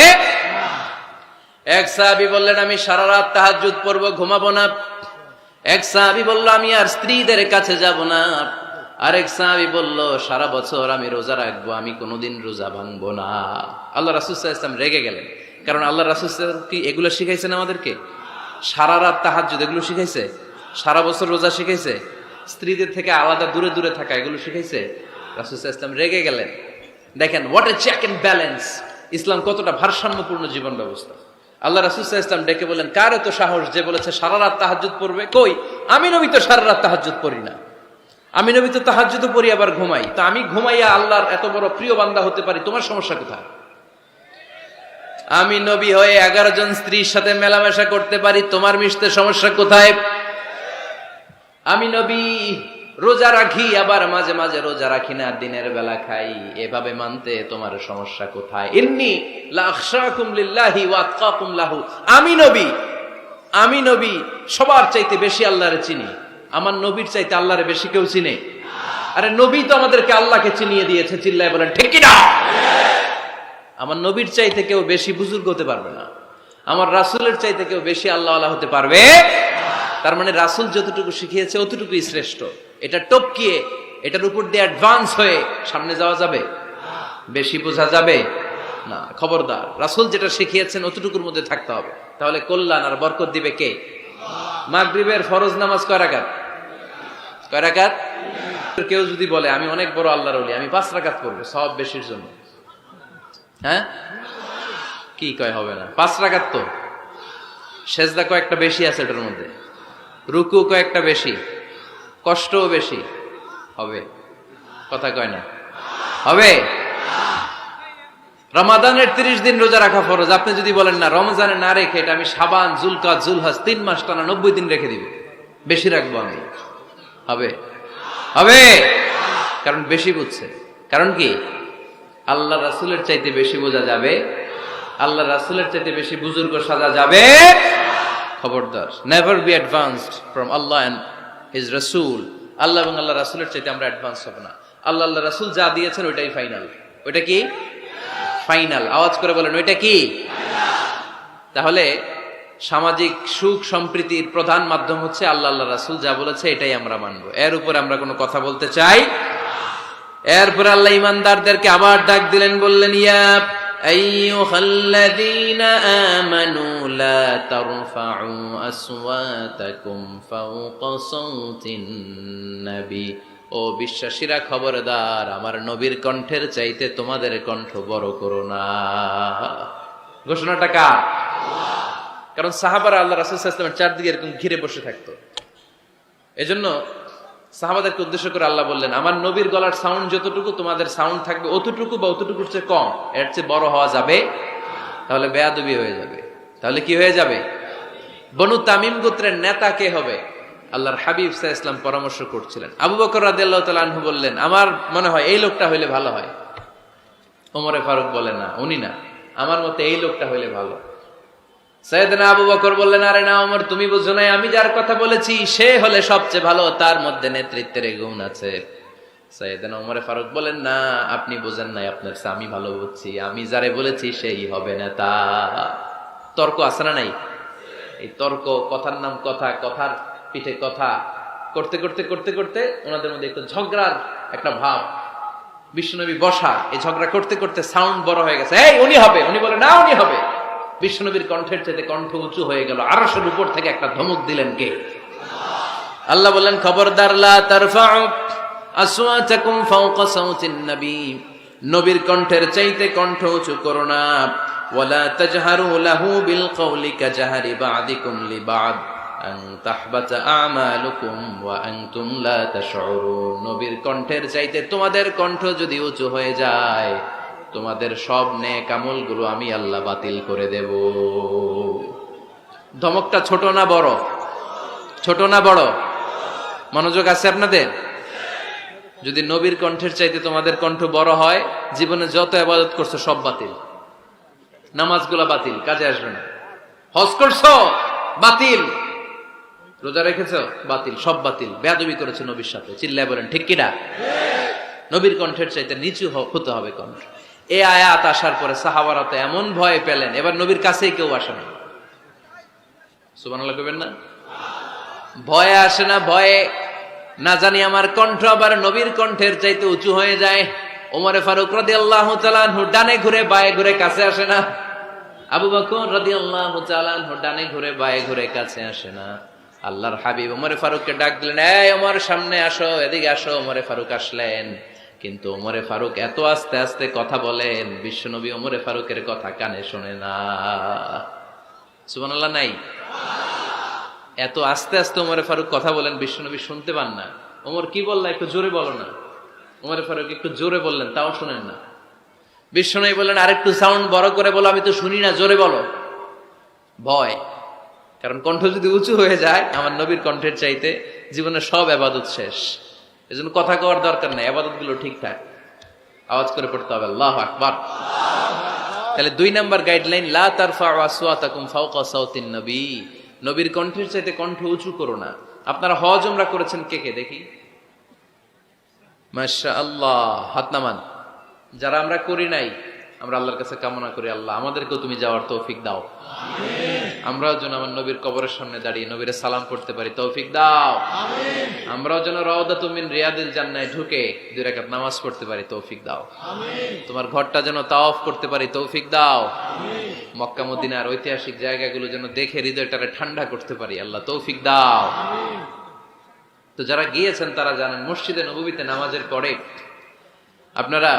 এক সাহাবী বললেন আমি সারা রাত তাহাজ্জুদ পড়ব, ঘুমাবো না। এক সাহাবী বলল আমি আর স্ত্রীদের কাছে যাব না। আরেক সাহাবী বলল সারা বছর আমি রোজা রাখবো, আমি কোনোদিন রোজা ভাঙবো না। আল্লাহ রাসূল সাল্লাল্লাহু আলাইহি ওয়াসাল্লাম রেগে গেলেন, কারণ আল্লাহ রাসূল সাল্লাল্লাহু কি এগুলো শিখাইছেন আমাদেরকে? সারা রাত তাহাজ্জুদ এগুলো শিখাইছে? সারা বছর রোজা শিখাইছে? স্ত্রীদের থেকে আলাদা দূরে দূরে থাকা এগুলো শিখাইছে? রাসূল সাল্লাল্লাহু আলাইহি ওয়াসাল্লাম রেগে গেলেন। দেখেন what a check and balance, ইসলাম কতটা ভারসাম্যপূর্ণ জীবন ব্যবস্থা। আল্লাহ রাসূল সাল্লাল্লাহু আলাইহি ওয়াসাল্লাম ডেকে বললেন, কার এত সাহস যে বলেছে সারা রাত তাহাজ্জুদ পড়বে? কই, আমি নবী তো সারা রাত তাহাজ্জুদ পড়ি না, আমি নবী তো তাহাজ্জুদ পড়ি আবার ঘুমাই, তো আমি ঘুমাইয়া আল্লাহর এত বড় প্রিয় বান্দা হতে পারি, তোমার সমস্যা কোথায়? আমি নবী হয়ে 11 জন স্ত্রীর সাথে মেলামেশা করতে পারি, তোমার মিশতে সমস্যা কোথায়? আমি নবী রোজা রাখি, আবার মাঝে মাঝে রোজা রাখি না, দিনের বেলা খাই, এভাবে মানতে তোমার সমস্যা কোথায়? ইন্নী লা আখশাকুম লিল্লাহি ওয়া আতকাকুম লাহু, আমি নবী সবার চাইতে বেশি আল্লাহরে চিনি, আমার নবীর চাইতে আল্লাহরে বেশি কেউ চিনে? আরে নবী তো আমাদেরকে আল্লাহকে চিনিয়ে দিয়েছে, চিল্লায় বলেন ঠিক কি না? আমার নবীর চাইতে কেউ বেশি বুজুর্গ হতে পারবে না, আমার রাসূলের চাইতে কেউ বেশি আল্লাহওয়ালা হতে পারবে? তার মানে রাসূল যতটুকু শিখিয়েছে অতটুকুই শ্রেষ্ঠ। এটা টপকিয়ে এটার উপর দিয়ে অ্যাডভান্স হয়ে সামনে যাওয়া যাবে? বেশি বোঝা যাবে না। খবরদার, রাসূল যেটা শিখিয়েছেন অতটুকুর মধ্যে থাকতে হবে, তাহলে কল্যাণ আর বরকত দিবে কে? মাগরিবের ফরজ নামাজ কয় রাকাত? কয় রাকাত? কেউ যদি বলে আমি অনেক বড় আল্লাহর ওলি, আমি 5 রাকাত করব সওয়াব বেশির জন্য, হ্যাঁ কি কয় হবে না? 5 রাকাত তো, সেজদা কয়েকটা বেশি আছে এটার মধ্যে, রুকু কয়েকটা বেশি, কষ্টও বেশি, হবে? কথা কয় না হবে? রমাদানের 30 দিন রোজা রাখা ফরজ, আপনি যদি বলেন না রমজানে না রেখে এটা আমি শাবান, জুলকাদ, জুলহজ 3 মাস টানা 90 দিন রেখে দিব, বেশি রাখবো আমি, হবে? হবে, কারণ বেশি বুঝছে। কারণ কি? আল্লাহ রাসূলের চাইতে বেশি বোঝা যাবে, আল্লাহ রাসূলের চাইতে বেশি বুজুর্গ সাজা যাবে। খবরদার, never be advanced from Allah and his রাসূল। আল্লাহ এবং আল্লাহ রাসূলের চাইতে আমরা অ্যাডভান্স হব না। আল্লাহ আল্লাহ রাসূল যা দিয়েছেন ওইটাই ফাইনাল। ওইটা কি ফাইনাল? আওয়াজ করে বলেন ওইটা কি? তাহলে সামাজিক সুখ সম্প্রীতির প্রধান মাধ্যম হচ্ছে আল্লাহ আল্লাহ রাসূল যা বলেছে এটাই আমরা মানবো, এর উপরে আমরা কোনো কথা বলতে চাই। এরপর আল্লাহ ইমানদারদেরকে আবার ডাক দিলেন, বললেন ইয়া আইয়ুহাল্লাযীনা আমানু লা তারফাউ আসওয়াতাকুম ফাওকা সাওতিন নবী, ও বিশ্বাসীরা খবরদার, আমার নবীর কণ্ঠের চাইতে তোমাদের কণ্ঠ বড় করো না। ঘোষণাটা কার? কারণ সাহাবারা আল্লাহ রাসূল সাল্লাল্লাহু আলাইহি ওয়াসাল্লামের চারদিকে এরকম ঘিরে বসে থাকতো, এজন্য সাহাবাদেরকে উদ্দেশ্য করে আল্লাহ বললেন আমার নবীর গলার সাউন্ড যতটুকু তোমাদের সাউন্ড থাকবে অতটুকু বা অতটুকুর চেয়ে কম, এর চেয়ে বড় হওয়া যাবে তাহলে বেয়াদবি হয়ে যাবে। তাহলে কি হয়ে যাবে? বনু তামিম গোত্রের নেতা কে হবে? আল্লাহর হাবিব সাল্লাল্লাহু আলাইহি ওয়াসাল্লাম পরামর্শ করছিলেন। আবু বকর রাদিয়াল্লাহু তাআলা আনহু বললেন আমার মনে হয় এই লোকটা হইলে ভালো হয়। ওমরে ফারুক বলে না, উনি না, আমার মতে এই লোকটা হইলে ভালো। সাইয়েদনা আবু বকর বললেন আরে না ওমর, তুমি বুঝো নাই, আমি যার কথা বলেছি সে হলে সবচেয়ে ভালো, তার মধ্যে নেতৃত্বের গুণ আছে। সাইয়েদনা ওমর ফারুক বলেন, না আপনি বোঝেন নাই, আপনার চেয়ে আমি ভালো বুঝছি, আমি যারে বলেছি সেই হবে নেতা। তর্ক আছে না নাই? এই তর্ক, কথার নাম কথা, কথার পিঠে কথা করতে করতে করতে করতে ওনাদের মধ্যে একটু ঝগড়ার একটা ভাব। বিশ্বনবী বসা, এই ঝগড়া করতে করতে সাউন্ড বড় হয়ে গেছে, এই উনি হবে, উনি বলে না উনি হবে। বিশ্বনবীর কণ্ঠের চাইতে কণ্ঠ উঁচু হয়ে গেল, আরশের উপর থেকে একটা ধমক দিলেন কে? আল্লাহ বললেন, খবরদার, লা তারফাউ আসওয়াতাকুম ফাওকা সাউতিন নবী, নবীর কণ্ঠের চাইতে কণ্ঠ উঁচু করো না। ওয়ালা তাজহারু লাহু বিল কওলি কাজহারি বা'দিকুম লিবা'দ আন তাহবাতা আমালুকুম ওয়া আনতুম লা তাশউরুন। নবীর কণ্ঠের চাইতে তোমাদের কণ্ঠ যদি উঁচু হয়ে যায়, তোমাদের সব নেক আমলগুলো আমি আল্লাহ বাতিল করে দেব। ধমকটা ছোট না বড়? ছোট না বড়? মনোযোগ আছে আপনাদের? যদি নবীর কণ্ঠের চাইতে তোমাদের কণ্ঠ বড় হয়, জীবনে যত ইবাদত করছো সব বাতিল, নামাজগুলা বাতিল, কাজে আসবে না। হজ করছো বাতিল, রোজা রেখেছো বাতিল, সব বাতিল। বেয়াদবি করেছো নবীর সাথে, চিল্লায় বলেন ঠিক কিনা? নবীর কণ্ঠের চাইতে নিচু হতে হবে কণ্ঠ। এই আয়াত আসার পরে সাহাবারা তো এমন ভয় পেলেন, এবার নবীর কাছেই কেউ আসে না। সুবহানাল্লাহ কইবেন না? ভয়ে আসে না, ভয়ে না জানি আমার কণ্ঠ আবার নবীর কণ্ঠের চাইতে উঁচু হয়ে যায়। ওমরে ফারুক রাদিয়াল্লাহু তাআলা আনহু ডানে ঘুরে বায়ে ঘুরে কাছে আসে না। আবু বকর রাদিয়াল্লাহু তাআলা আনহু ডানে ঘুরে বায়ে ঘুরে কাছে আসে না। আল্লাহর হাবিব ওমরে ফারুককে ডাক দিলেন, এই ওমর সামনে আসো, এদিকে আসো। ওমরে ফারুক আসলেন, কিন্তু ওমরে ফারুক এত আস্তে আস্তে কথা বলেন, বিশ্বনবী ওমরে ফারুকের কথা কানে শোনে না। সুবহানাল্লাহ নাই? এত আস্তে আস্তে ওমরে ফারুক কথা বলেন, বিশ্বনবী শুনতে পান না। ওমর কি বললা, একটু জোরে বলো না। ওমরে ফারুক একটু জোরে বললেন, তাও শুনেন না। বিশ্বনবী বললেন, আরেকটু সাউন্ড বড় করে বলো, আমি তো শুনি না, জোরে বলো। ভয়, কারণ কণ্ঠ যদি উঁচু হয়ে যায় আমার নবীর কণ্ঠের চাইতে, জীবনের সব ইবাদত শেষ। এজন্য কথা কওয়ার দরকার নাই, ইবাদত গুলো ঠিকঠাক আওয়াজ করে পড়তে হবে, আল্লাহু আকবার। তাহলে 2 নাম্বার গাইডলাইন, লা তারফাউ আসওয়াতাকুম ফাওকা সাউতিন নবী, নবীর কণ্ঠের চাইতে কণ্ঠ উঁচু করো না। আপনারা হজ উমরা করেছেন কে কে দেখি? মাশাআল্লাহ, হাত নামান। যারা আমরা করি নাই, আমরা আল্লাহর কাছে কামনা করি, আল্লাহ আমাদেরকেও তুমি যাওয়ার তৌফিক দাও। আমরাও যেন আমার নবীর কবরের সামনে দাঁড়িয়ে নবীরে সালাম করতে পারি, তৌফিক দাও। আমরাও যেন রাউদাতুম মিন রিয়াদিল জান্নাহ ঢুকে 2 রাকাত নামাজ পড়তে পারি, তৌফিক দাও। তোমার ঘরটা যেন তাওয়াফ করতে পারি, তৌফিক দাও। মক্কা মদিনার ঐতিহাসিক জায়গাগুলো যেন দেখে হৃদয়টাকে ঠান্ডা করতে পারি, আল্লাহ তৌফিক দাও। তো যারা গিয়েছেন তারা জানেন, মসজিদে নববীতে নামাজের পরে আপনারা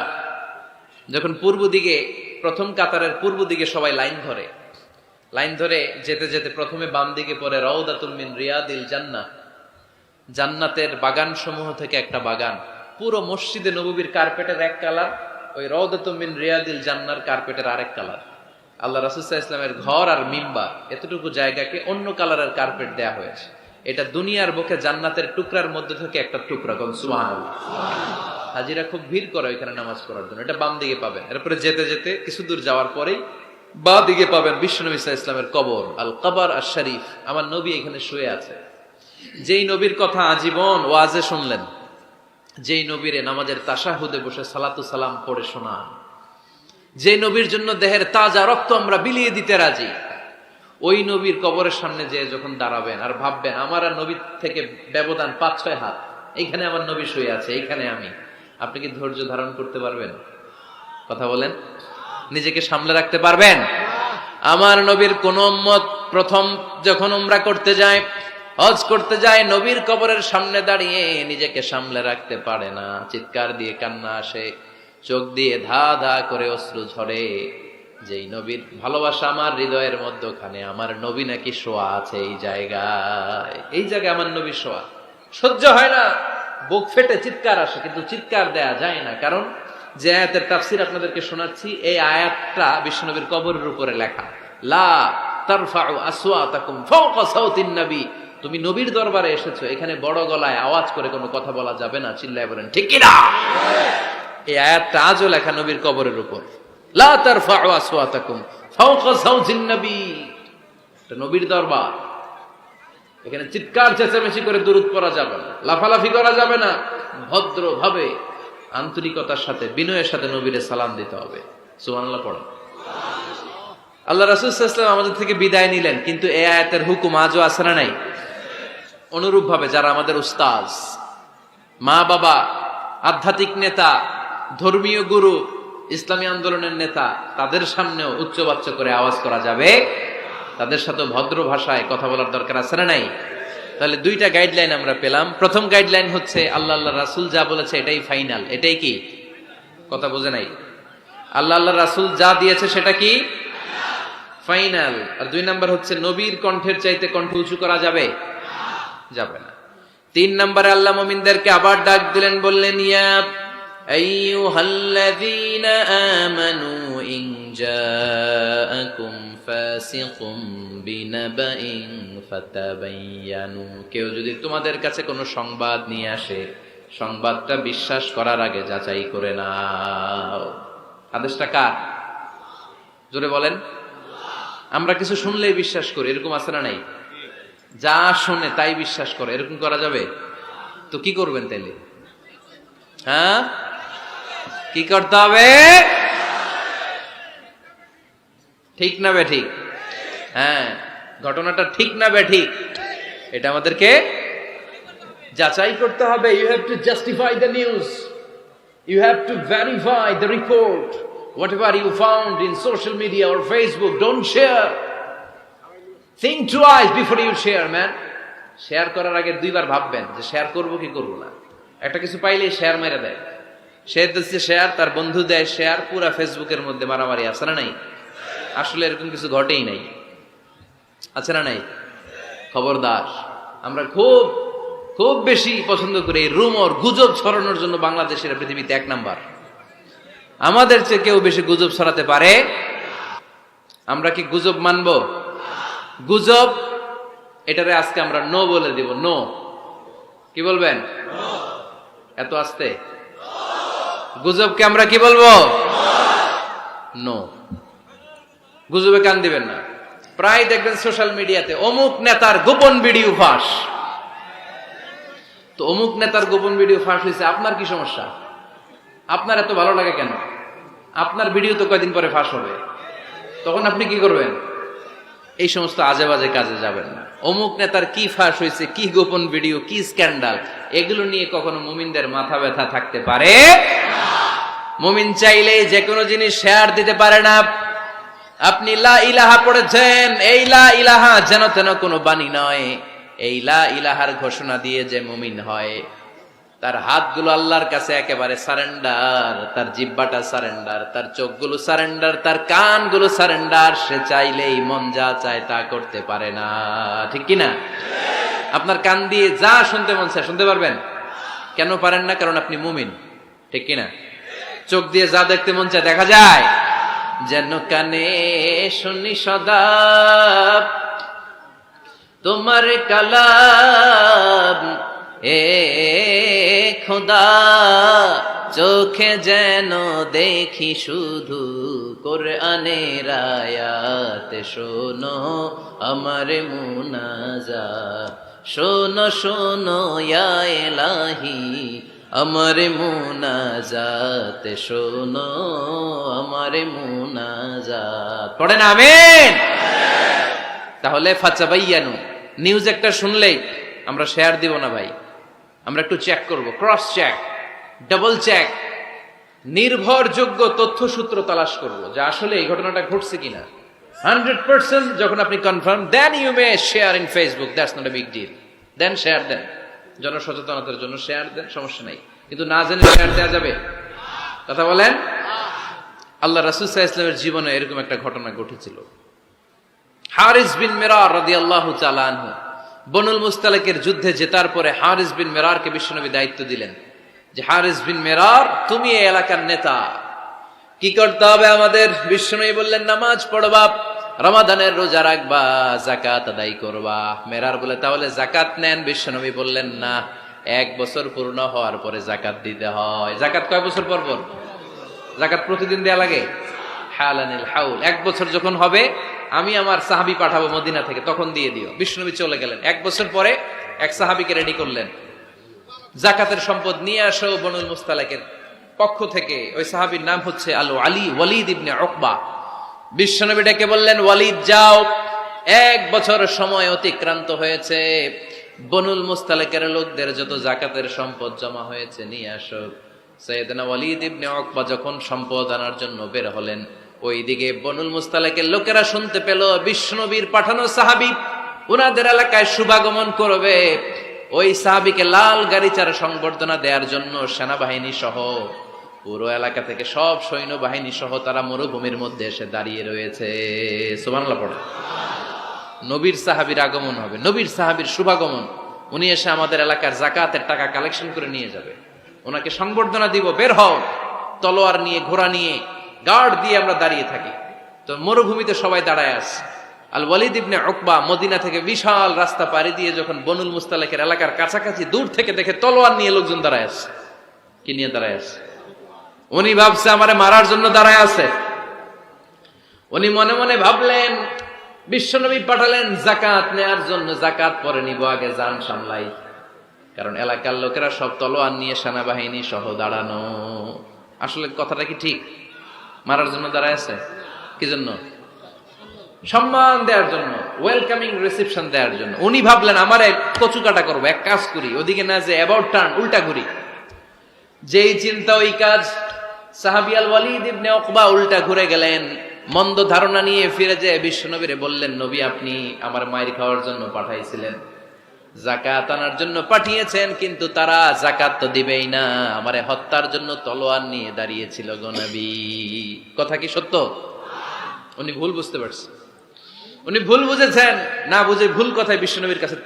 যখন পূর্ব দিকে, প্রথম কাতারের পূর্ব দিকে সবাই লাইন ধরে যেতে যেতে প্রথমে বাম দিকে পড়ে রাউদাতুম মিন রিয়াদিল জান্নাহ, জান্নাতের বাগান সমূহ থেকে একটা বাগান। পুরো মসজিদে নববীর কার্পেটের এক কালার, ওই রাউদাতুম মিন রিয়াদিল জান্নাহর কার্পেটের আরেক কালার। আল্লাহ রাসূল সাল্লাল্লাহু আলাইহি ওয়াসাল্লামের ঘর আর মিম্বার এতটুকু জায়গাকে অন্য কালারের কার্পেট দেয়া হয়েছে। এটা দুনিয়ার বুকে জান্নাতের টুকরার মধ্যে থেকে একটা টুকরা। কোন সুবহানাল্লাহ। হাজিরা খুব ভিড় করে ওইখানে নামাজ পড়ার জন্য। এটা বাম দিকে পাবেন। এরপরে যেতে যেতে কিছু দূর যাওয়ার পরেই বাঁ দিকে পাবেন বিশ্বনবী সাল্লাল্লাহু আলাইহি ওয়াসাল্লামের কবর, আল কবর আশ শরীফ। আমার নবী এখানে শুয়ে আছে। যেই নবীর কথা আজীবন ওয়াজে শুনলেন, যেই নবীরে নামাজের তাশাহুদে বসে সালাতু সালাম পড়ে শোনান, যে নবীর জন্য দেহের তাজা রক্ত আমরা বিলিয়ে দিতে রাজি, ওই নবীর কবরের সামনে যে যখন দাঁড়াবেন আর ভাববেন আমার আর নবীর থেকে ব্যবধান 5-6 হাত, এইখানে আমার নবী শুয়ে আছে, এইখানে আমি, আপনি কি ধৈর্য ধারণ করতে পারবেন? কথা বলেন, নিজেকে সামলে রাখতে পারবেন? আমার নবীর কোন উম্মত প্রথম যখন উমরা করতে যায়, হজ করতে যায়, নবীর কবরের সামনে দাঁড়িয়ে নিজেকে সামলে রাখতে পারে না, চিৎকার দিয়ে কান্না আসে, চোখ দিয়ে ধা ধা করে অশ্রু ঝরে। যেই নবীর ভালোবাসা আমার হৃদয়ের মধ্যখানে, আমার নবী নাকি শোয়া আছে এই জায়গায় আমার নবী শোয়া। সহ্য হয় না, বুক ফেটে চিৎকার আসে, কিন্তু চিৎকার দেয়া যায় না। কারণ যে আয়াতের তাফসীর আপনাদেরকে শোনাচ্ছি, এই আয়াতটা বিশ্বনবীর কবরের উপরে লেখা। লা তারফাউ আসওয়াতাকুম ফাওকা সাউতিন নবী, তুমি নবীর দরবারে এসেছো, এখানে বড় গলায় আওয়াজ করে কোনো কথা বলা যাবে না। চিল্লায় বলেন ঠিক কি না? এই আয়াতটা আজও লেখা নবীর কবরের উপর। লা তারফাউ আসওয়াতাকুম ফাওকা সাউতিন নবী, এটা নবীর দরবার, এখানে চিৎকার চেঁচামেচি করে দুরূদ পড়া যাবে না, লাফালাফি করা যাবে না, ভদ্রভাবে আন্তরিকতার সাথে বিনয়ের সাথে নবীরে সালাম দিতে হবে। সুবহানাল্লাহ পড়েন। আল্লাহ রাসূল সাল্লাল্লাহু আলাইহি ওয়াসাল্লাম আমাদের থেকে বিদায় নিলেন, কিন্তু এই আয়াতের হুকুম আজও আছে না নাই? অনুরূপ ভাবে যারা আমাদের উস্তাজ, মা বাবা, আধ্যাত্মিক নেতা, ধর্মীয় গুরু, ইসলামী আন্দোলনের নেতা, তাদের সামনেও উচ্চবাচ্য করে আওয়াজ করা যাবে, তাদের সাথে ভদ্র ভাষায় কথা বলার দরকার আছে না নাই? তাহলে দুইটা গাইডলাইন আমরা পেলাম। প্রথম গাইডলাইন হচ্ছে আল্লাহ রাসূল যা বলেছে এটাই ফাইনাল। এটাই কি? কথা বোঝে নাই? আল্লাহ রাসূল যা দিয়েছে সেটা কি ফাইনাল। আর দুই নাম্বার হচ্ছে নবীর কণ্ঠের চাইতে কণ্ঠ উঁচু করা যাবে? যাবে না। তিন নম্বরে আল্লাহ মুমিনদেরকে আবার ডাক দিলেন, বললেন ইয়া আইয়ুহাল্লাযীনা আমানু ইন জাআকুম ফাসিকুম বিনাবাইন ফাতাবায়ানু। কেউ যদি তোমাদের কাছে কোনো সংবাদ নিয়ে আসে, সংবাদটা বিশ্বাস করার আগে যাচাই করে নাও। আদেশটা কার? জোরে বলেন। আমরা কিছু শুনলেই বিশ্বাস করি, এরকম আছে না নাই? যা শুনে তাই বিশ্বাস করে, এরকম করা যাবে? তো কি করবেন তাইলে? হ্যাঁ, কি করতে হবে? ঠিক না বেঠিক? হ্যাঁ, ঘটনাটা ঠিক না বেঠিক এটা আমাদেরকে যাচাই করতে হবে। You have to justify the news, you have to verify the report. Whatever you found in social media or Facebook, don't share. Think twice before you share, man. Share করার আগে দুইবার ভাববেন যে শেয়ার করব কি করব না। একটা কিছু পাইলে শেয়ার মেরে দেয়, সে দিচ্ছে শেয়ার, তার বন্ধু দেয় শেয়ার, পুরা ফেসবুকের মধ্যে মারামারি আছে না নাই? আসলে এরকম কিছু ঘটেই নাই, আছে না নাই? খবরদার, আমরা খুব খুব বেশি পছন্দ করি এই রুমর, গুজব ছড়ানোর জন্য বাংলাদেশের পৃথিবীতে 1 নাম্বার। আমাদের চেয়ে কেউ বেশি গুজব ছড়াতে পারে? আমরা কি গুজব মানব? গুজব এটারে আজকে আমরা নো বলে দিব। নো। কি বলবেন? এত আস্তে? গুজবকে আমরা কি বলবো? নো। গুজবে কান দিবেন না। প্রায় দেখবেন সোশ্যাল মিডিয়াতে অমুক নেতার গোপন ভিডিও ফাঁস। তো অমুক নেতার গোপন ভিডিও ফাঁস হয়েছে, আপনার কি সমস্যা? আপনার এত ভালো লাগে কেন? আপনার ভিডিও তো কয়দিন পরে ফাঁস হবে, তখন আপনি কি করবেন? এই সমস্ত আজে বাজে কাজে যাবেন না। অমুক নেতার কি ফাঁস হয়েছে, কি গোপন ভিডিও, কি স্ক্যান্ডাল, এগুলো নিয়ে কখনো মুমিনদের মাথা ব্যথা থাকতে পারে? মুমিন চাইলেই যে কোনো জিনিস শেয়ার দিতে পারে না। আপনি লা ইলাহা পড়েছেন, এই লা ইলাহা যেন তেন কোনো বাণী নয়। এই লা ইলাহার ঘোষণা দিয়ে যে মুমিন হয়, তার হাতগুলো আল্লাহর কাছে একেবারে সারেন্ডার, তার জিহ্বাটা সারেন্ডার, তার চোখগুলো সারেন্ডার, তার কানগুলো সারেন্ডার। সে চাইলেই মন যা চায় তা করতে পারে না, ঠিক কি না? আপনার কান দিয়ে যা শুনতে মন চায় শুনতে পারবেন? কেন পারেন না? কারণ আপনি মুমিন, ঠিক কি না? চোখ দিয়ে যা দেখতে মন চায় দেখা যায়। যেন কানে শুনি সদা তোমার কালাম, এ খোদা চোখে যেন দেখি শুধু কোরআনের আয়াত। শোনো আমার মুনাজাত, শোনো শোনো ইয়া ইলাহি আমার মুনাজাত, শোনো আমার মুনাজাত। পড়েন আমিন। তাহলে ফাতাবায়ানু, নিউজ একটা শুনলেই আমরা শেয়ার দিব না ভাই, আমরা একটু চেক করব, ক্রস চেক, ডাবল চেক, নির্ভরযোগ্য তথ্যসূত্র তালাশ করব যে আসলে এই ঘটনাটা ঘটছে কিনা। 100% যখন আপনি confirm, then you may share in Facebook, that's not a big deal. দেন শেয়ার দেন, জনসচেতনতার জন্য শেয়ার দেন, সমস্যা নাই। কিন্তু না জেনে শেয়ার দেওয়া যাবে? কথা বলেন। আল্লাহ রাসূল সাল্লাল্লাহু আলাইহি ওয়াসাল্লামের জীবনে এরকম একটা ঘটনা ঘটেছিল। হারিস বিন মিরার রাদিয়াল্লাহু তাআলা আনহু বনুল মুস্তালিকের যুদ্ধে জেতার পরে হারিস বিন মিরারকে বিশ্বনবী দায়িত্ব দিলেন যে হারিস বিন মিরার, তুমি এই এলাকার নেতা, কি করতে হবে আমাদের? বিশ্বনবী বললেন নামাজ পড়বা, রমাদানের রোজা রাখবা, যাকাত আদায় করবা। মিরার বলে তাহলে যাকাত নেন। বিশ্বনবী বললেন না, 1 বছর পূর্ণ হওয়ার পরে যাকাত দিতে হয়। যাকাত কয় বছর পর পর? যাকাত প্রতিদিন দেয়া লাগে। হালানিল হাউল, 1 বছর যখন হবে আমি আমার সাহাবী পাঠাবো মদিনা থেকে, তখন দিয়ে দিও। বিশ্বনবী চলে গেলেন। 1 বছর পরে এক সাহাবীকে রেডি করলেন, জাকাতের সম্পদ নিয়ে আসো বনুল মুস্তালাকের পক্ষ থেকে। ওই সাহাবীর নাম হচ্ছে আলী ওয়ালিদ ইবনে উকবা। বিশ্বনবী ডেকে বললেন, ওয়ালিদ যাও, 1 বছর সময় অতিক্রান্ত হয়েছে, বনুল মুস্তালাকের লোকদের যত জাকাতের সম্পদ জমা হয়েছে নিয়ে আসো। সাইয়েদনা ওয়ালিদ ইবনে উকবা যখন সম্পদ আনার জন্য বের হলেন, ওইদিকে বনুল মুস্তালাকের লোকেরা শুনতে পেল বিশ্বনবীর পাঠানো সাহাবী উনাদের এলাকায় শুভাগমন করবে। ওই সাহাবীকে লাল গাড়িচার সংবর্ধনা দেওয়ার জন্য সেনাবাহিনী সহ পুরো এলাকা থেকে সব সৈন্যবাহিনী সহ তারা মরুভূমির মধ্যে এসে দাঁড়িয়ে রয়েছে। সুবহানাল্লাহ পড়ে। নবীর সাহাবীর আগমন হবে, নবীর সাহাবীর শুভাগমন। উনি এসে আমাদের এলাকার জাকাতের টাকা কালেকশন করে নিয়ে যাবে, ওনাকে সংবর্ধনা দিব, বের হও। তলোয়ার নিয়ে, ঘোড়া নিয়ে, গার্ড দিয়ে আমরা দাঁড়িয়ে থাকি। তো মরুভূমিতে সবাই দাঁড়ায় আছে। আল ওয়ালিদ ইবনে উকবা মদিনা থেকে বিশাল রাস্তা পাড়ি দিয়ে যখন বনুল মুস্তালাকের এলাকার কাছাকাছি দূর থেকে দেখে তলোয়ার নিয়ে লোকজন দাঁড়ায় আছে। কি নিয়ে দাঁড়ায় আছে? উনি ভাবছে আমারে মারার জন্য দাঁড়ায় আছে। উনি মনে মনে ভাবলেন, বিশ্বনবী পাঠালেন জাকাত নেয়ার জন্য, জাকাত পরে নিব, আগে জান সামলাই। কারণ এলাকার লোকেরা সব তলোয়ার নিয়ে সেনাবাহিনী সহ দাঁড়ানো। আসলে কথাটা কি ঠিক? মারার জন্য দাঁড়ায় আছে কি জন্য? সম্মান দেওয়ার জন্য, ওয়েলকামিং রিসেপশন দেওয়ার জন্য। উনি ভাবলেন আমারে কচু কাটা করবো, এক কাজ করি, ওদিকে না যে অ্যাবাউট টার্ন, উল্টা ঘুরি। যেই চিন্তা ওই কাজ। সাহাবী আল ওয়ালিদ ইবনে উকবা উল্টা ঘুরে গেলেন, মন্দ ধারণা নিয়ে ফিরে যেয়ে বিশ্বনবীরে বললেন, নবী আপনি আমার মায়ের খাওয়ার জন্য পাঠাইছিলেন, জাকাত আনার জন্য পাঠিয়েছেন, কিন্তু তারা জাকাত তো দিবেই না, আমারে হত্যার জন্য তলোয়ার নিয়ে দাঁড়িয়েছিল গো নবী। কথা কি সত্য? উনি ভুল বুঝতে পারছেন, উনি ভুল বুঝেছেন। না বুঝে ভুল কথায় বিশ্বনবীর কাছে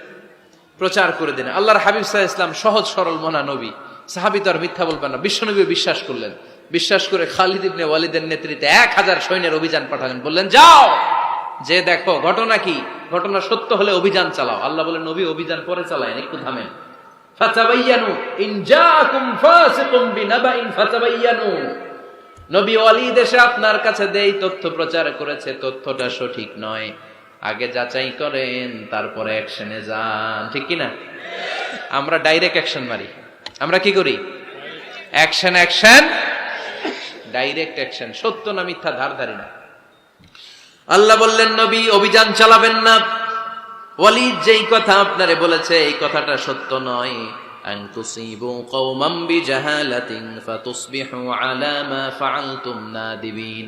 প্রচার করে দিলেন। আল্লাহর হাবিব সাল্লাল্লাহু আলাইহি ওয়াসাল্লাম সহজ সরল মনা নবী, সাহাবী তো আর মিথ্যা বলবেন না। বিশ্বনবী বিশ্বাস করলেন। বিশ্বাস করে খালিদ ইবনে ওয়ালিদের নেতৃত্বে 1000 সৈন্যের অভিযান পাঠালেন। বললেন, যাও, যে দেখো ঘটনা কি, ঘটনা সত্য হলে অভিযান চালাও। আল্লাহ বলেন, নবী অভিযান পরে চালায়েন, একটু থামেন। ফাতাবায়ানু ইন জাআকুম ফাসিকুম বিনাবাইন ফাতাবায়ানু। নবী ওয়ালিদ এসে আপনার কাছে দেই তথ্য প্রচার করেছে, তথ্যটা সঠিক নয়, আগে যাচাই করেন, তারপরে অ্যাকশনে যান। ঠিক কি না? আমরা ডাইরেক্ট অ্যাকশন মারি। আমরা কি করি? Action, action, direct action. সত্য না মিথ্যা ধার ধারি না। আল্লাহ বললেন, নবী অভিযান চালাবেন না। ওয়ালিদ যেই কথা আপনারে বলেছে এই কথাটা সত্য নয়। আন তুসিবু কওমান বিজাহালাতিন ফাতুসবিহু আলা মা ফাআলতুম নাদিবিন।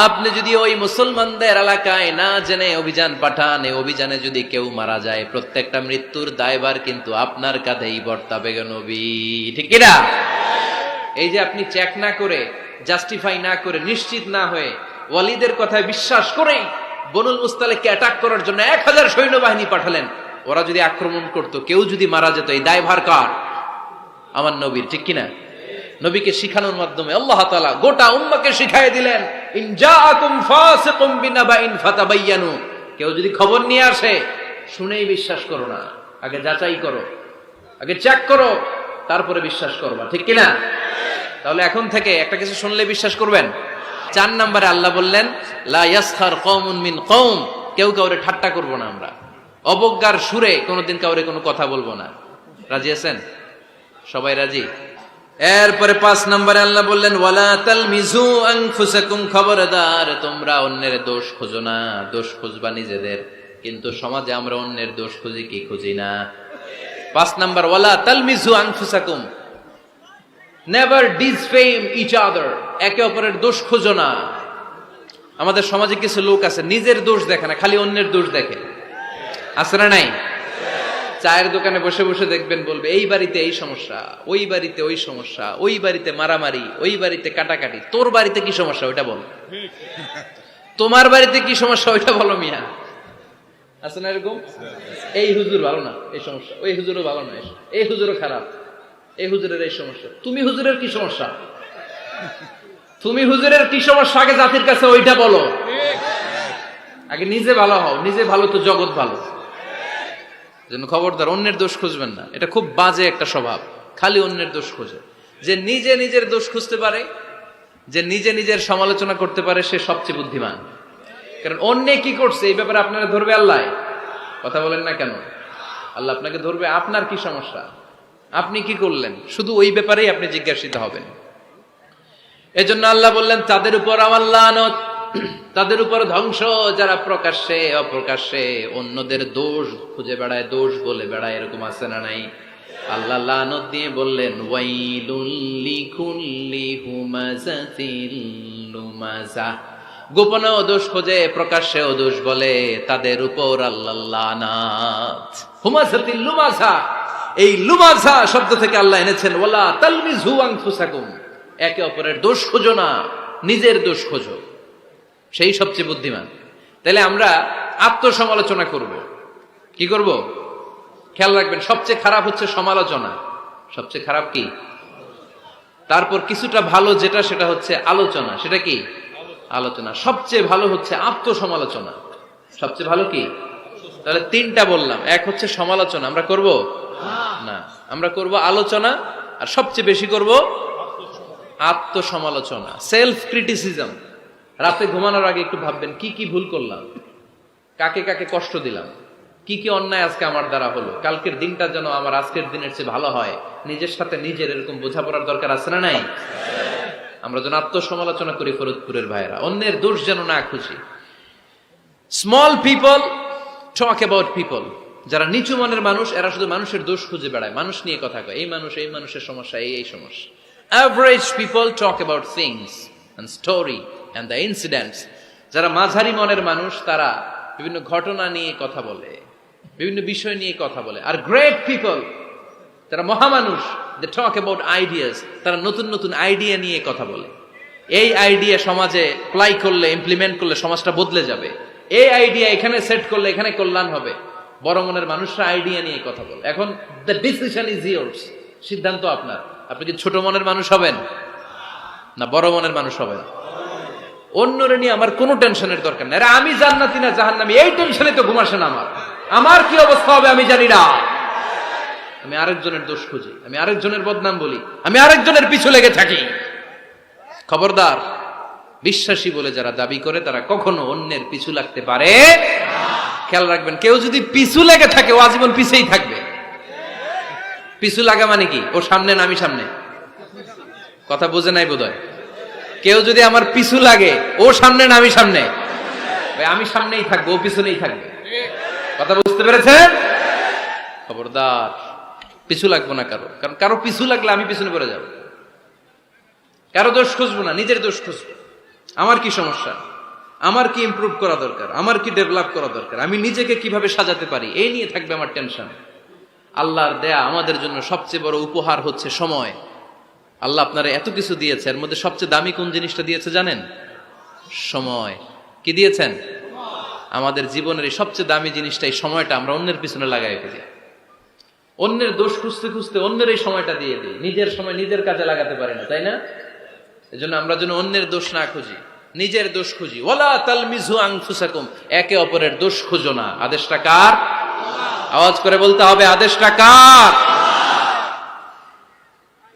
আপনি যদি ওই মুসলমানদের এলাকায় না জেনে অভিযান পাঠান, এই অভিযানে যদি কেউ মারা যায়, প্রত্যেকটা মৃত্যুর দায়ভার কিন্তু আপনার কাঁধেই বর্তাবে গো নবী। ঠিক কি না? এই যে আপনি চেক না করে, জাস্টিফাই না করে, নিশ্চিত না হয়ে, ওয়ালিদের কথায় বিশ্বাস করে বনুল মুস্তালিককে অ্যাটাক করার জন্য 1000 সৈন্যবাহিনী পাঠালেন। ওরা যদি আক্রমণ করতো, কেউ যদি মারা যেত, এই দায়ভার কার? আমার নবীর। ঠিক কিনা? নবীকে শিখানোর মাধ্যমে আল্লাহ তাআলা গোটা উম্মাহকে শিখাই দিলেন, ইন জাআকুম ফাসিকুম বিনাবাইন ফাতাবায়ানু। কেউ যদি খবর নিয়ে আসে, শুনেই বিশ্বাস করো না, আগে যাচাই করো, আগে চেক করো, তারপরে বিশ্বাস করবা। ঠিক কিনা? তাহলে এখন থেকে একটা কিছু শুনলে বিশ্বাস করবেন। 4 নম্বরে আল্লাহ বললেন, লা ইয়াসখার কওমুন মিন কওম। কেউ কাউরে ঠাট্টা করব না আমরা, অবজ্ঞার সুরে কোনোদিন কাউরে কোনো কথা বলবো না। রাজি আছেন? সবাই রাজি? এরপরে 5 নম্বরে আল্লাহ বললেন, ওয়ালা তালমিজু আনফুসাকুম। খবরদার, তোমরা অন্যের দোষ খোঁজো না, দোষ খুঁজবা নিজেদের। কিন্তু সমাজে আমরা অন্যের দোষ খুঁজি কি খুঁজি না? 5 নম্বর, ওয়ালা তালমিজু আনফুসাকুম, নেভার ডিসফেম ইচ আদার। একে অপরের দোষ খোঁজো না। আমাদের সমাজে কিছু লোক আছে নিজের দোষ দেখে না, খালি অন্যের দোষ দেখে। আছে না নাই? চায়ের দোকানে বসে বসে দেখবেন, বলবে এই বাড়িতে এই সমস্যা, ওই বাড়িতে ওই সমস্যা, ওই বাড়িতে মারামারি, ওই বাড়িতে কাটাকাটি। তোর বাড়িতে কি সমস্যা ওইটা বল, তোমার বাড়িতে কি সমস্যা ওইটা বলো মিয়া। আছে না এরকম? এই হুজুর ভালো না, এই সমস্যা, ওই হুজুরও ভালো না, এই হুজুরও খারাপ, এই হুজুরের এই সমস্যা। তুমি হুজুরের কি সমস্যা? তুমি হুজুরের কি সমস্যা আগে জাতির কাছে ওইটা বলো। আগে নিজে ভালো হও, নিজে ভালো তো জগৎ ভালো। যেন খবরদার অন্যের দোষ খুঁজবেন না। এটা খুব বাজে একটা স্বভাব, খালি অন্যের দোষ খোঁজে। যে নিজে নিজের দোষ খুঁজতে পারে, যে নিজে নিজের সমালোচনা করতে পারে, সে সবচেয়ে বুদ্ধিমান। কারণ অন্যে কি করছে এই ব্যাপারে আপনারা ধরবে আল্লাহ। কথা বলেন না কেন? আল্লাহ আপনাকে ধরবে, আপনার কি সমস্যা আপনি কি করলেন, শুধু ওই ব্যাপারেই আপনি জিজ্ঞাসিত হবেন। এজন্য আল্লাহ বললেন তাদের উপর আমার লানত, তাদের উপর ধ্বংস যারা প্রকাশ্যে অপ্রকাশ্যে অন্যদের দোষ খুঁজে বেড়ায়, দোষ বলে বেড়ায়, এরকম আছে না নাই? আল্লাহ লানত দিয়ে বললেন ওয়াইলুল লিকুল্লি হুমাযাতিল লুমাযা, গোপনেও দোষ খোঁজে প্রকাশ্যেও দোষ বলে, তাদের উপর আল্লাহ লানাত। হুমাযাতিল লুমাযা, এই লুমাযা শব্দ থেকে আল্লাহ এনেছেন ওয়ালা তালমিযু আনফুসাকুম, একে অপরের দোষ খোঁজো না, নিজের দোষ খোঁজো, সেই সবচেয়ে বুদ্ধিমান। তাহলে আমরা আত্মসমালোচনা করব। কি করব? খেয়াল রাখবেন, সবচেয়ে খারাপ হচ্ছে সমালোচনা। সবচেয়ে খারাপ কি? তারপর কিছুটা ভালো যেটা, সেটা হচ্ছে আলোচনা। সেটা কি? আলোচনা। সবচেয়ে ভালো হচ্ছে আত্মসমালোচনা। সবচেয়ে ভালো কি? তাহলে তিনটা বললাম। এক হচ্ছে সমালোচনা, আমরা করব না, আমরা করব আলোচনা, আর সবচেয়ে বেশি করব আত্মসমালোচনা, সেলফ ক্রিটিসিজম। রাতে ঘুমানোর আগে একটু ভাববেন কি কি ভুল করলাম, কাকে কাকে কষ্ট দিলাম, কি কি অন্যায় আজকে আমার দ্বারা হলো, কালকের দিনটা যেন আমার আজকের দিনের চেয়ে ভালো হয়। নিজের সাথে নিজের এরকম বোঝাপড়ার দরকার আছে না নাই? আমরা যেন আত্মসমালোচনা করি ফরিদপুরের ভাইয়েরা, অন্যের দোষ যেন না খুঁজি। Small people talk about people, যারা নিচু মনের মানুষ এরা শুধু মানুষের দোষ খুঁজে বেড়ায়, মানুষ নিয়ে কথা কয়, এই মানুষ, এই মানুষের সমস্যা, এই সমস্যা। Average people talk about things and story and the incidents. যারা মাঝারি মনের মানুষ তারা বিভিন্ন ঘটনা নিয়ে কথা বলে, বিভিন্ন বিষয় নিয়ে কথা বলে। আর গ্রেট পিপল, তারা মহামানুষ, দে টক অ্যাবাউট আইডিয়াস, তারা নতুন নতুন আইডিয়া নিয়ে কথা বলে। এই আইডিয়া সমাজে অ্যাপ্লাই করলে, ইমপ্লিমেন্ট করলে সমাজটা বদলে যাবে। এই আইডিয়া এখানে সেট করলে এখানে কল্যাণ হবে। বড় মনের মানুষরা আইডিয়া নিয়ে কথা বলে। এখন দ্য ডিসিশন ইজ ইয়ার্স, সিদ্ধান্ত আপনার। আপনি কি ছোট মনের মানুষ হবেন না বড় মনের মানুষ হবেন? অন্যরে নিয়ে আমার কোনো টেনশনের দরকার নেই। আমি জান্নাতি না জাহান্নামী, এই টেনশনে তো ঘুম আসে না আমার। আমার কি অবস্থা হবে আমি জানি না। আমি আরেকজনের দোষ খুঁজি, আমি আরেকজনের বদনাম বলি, আমি আরেকজনের পিছু লেগে থাকি। খবরদার, বিশ্বাসী বলে যারা দাবি করে তারা কখনো অন্যের পিছু লাগতে পারে। খেয়াল রাখবেন, কেউ যদি পিছু লেগে থাকে ও আজীবন পিছেই থাকবে। পিছু লাগা মানে কি? ও সামনে না আমি সামনে? কথা বুঝে নাই বোধহয়। কেউ যদি আমার পিছু লাগে, ও সামনে না আমি সামনে? আমি সামনেই থাকবো, ও পিছনেই থাকবে। কথা বুঝতে পেরেছেন? খবরদার, পিছু লাগবো না কারো, কারণ কারো পিছু লাগলে আমি পিছনে পড়ে যাব। কারো দোষ খুঁজবো না, নিজের দোষ খুঁজবো। আমার কি সমস্যা, আমার কি ইমপ্রুভ করা দরকার, আমার কি ডেভেলপ করা দরকার, আমি নিজেকে কিভাবে সাজাতে পারি, এই নিয়ে থাকবে আমার টেনশন। আল্লাহর দেয়া আমাদের জন্য সবচেয়ে বড় উপহার হচ্ছে সময়। আল্লাহ আপনারা এত কিছু দিয়েছে, এর মধ্যে সবচেয়ে দামি কোন জিনিসটা দিয়েছে জানেন? সময়। কি দিয়েছেন? আমাদের জীবনের এই সবচেয়ে দামি জিনিসটা, এই সময়টা আমরা অন্যের পিছনে লাগাই ফেলি। অন্যের দোষ খুঁজতে খুঁজতে অন্যের এই সময়টা দিয়ে দিই, নিজের সময় নিজের কাজে লাগাতে পারি না, তাই না? এজন্য আমরা যেন অন্যের দোষ না খুঁজি, নিজের দোষ খুঁজি। ওয়ালা তালমিযু আনফুসাকুম, একে অপরের দোষ খুঁজো না। আদেশটা কার? আওয়াজ করে বলতে হবে, আদেশটা কার?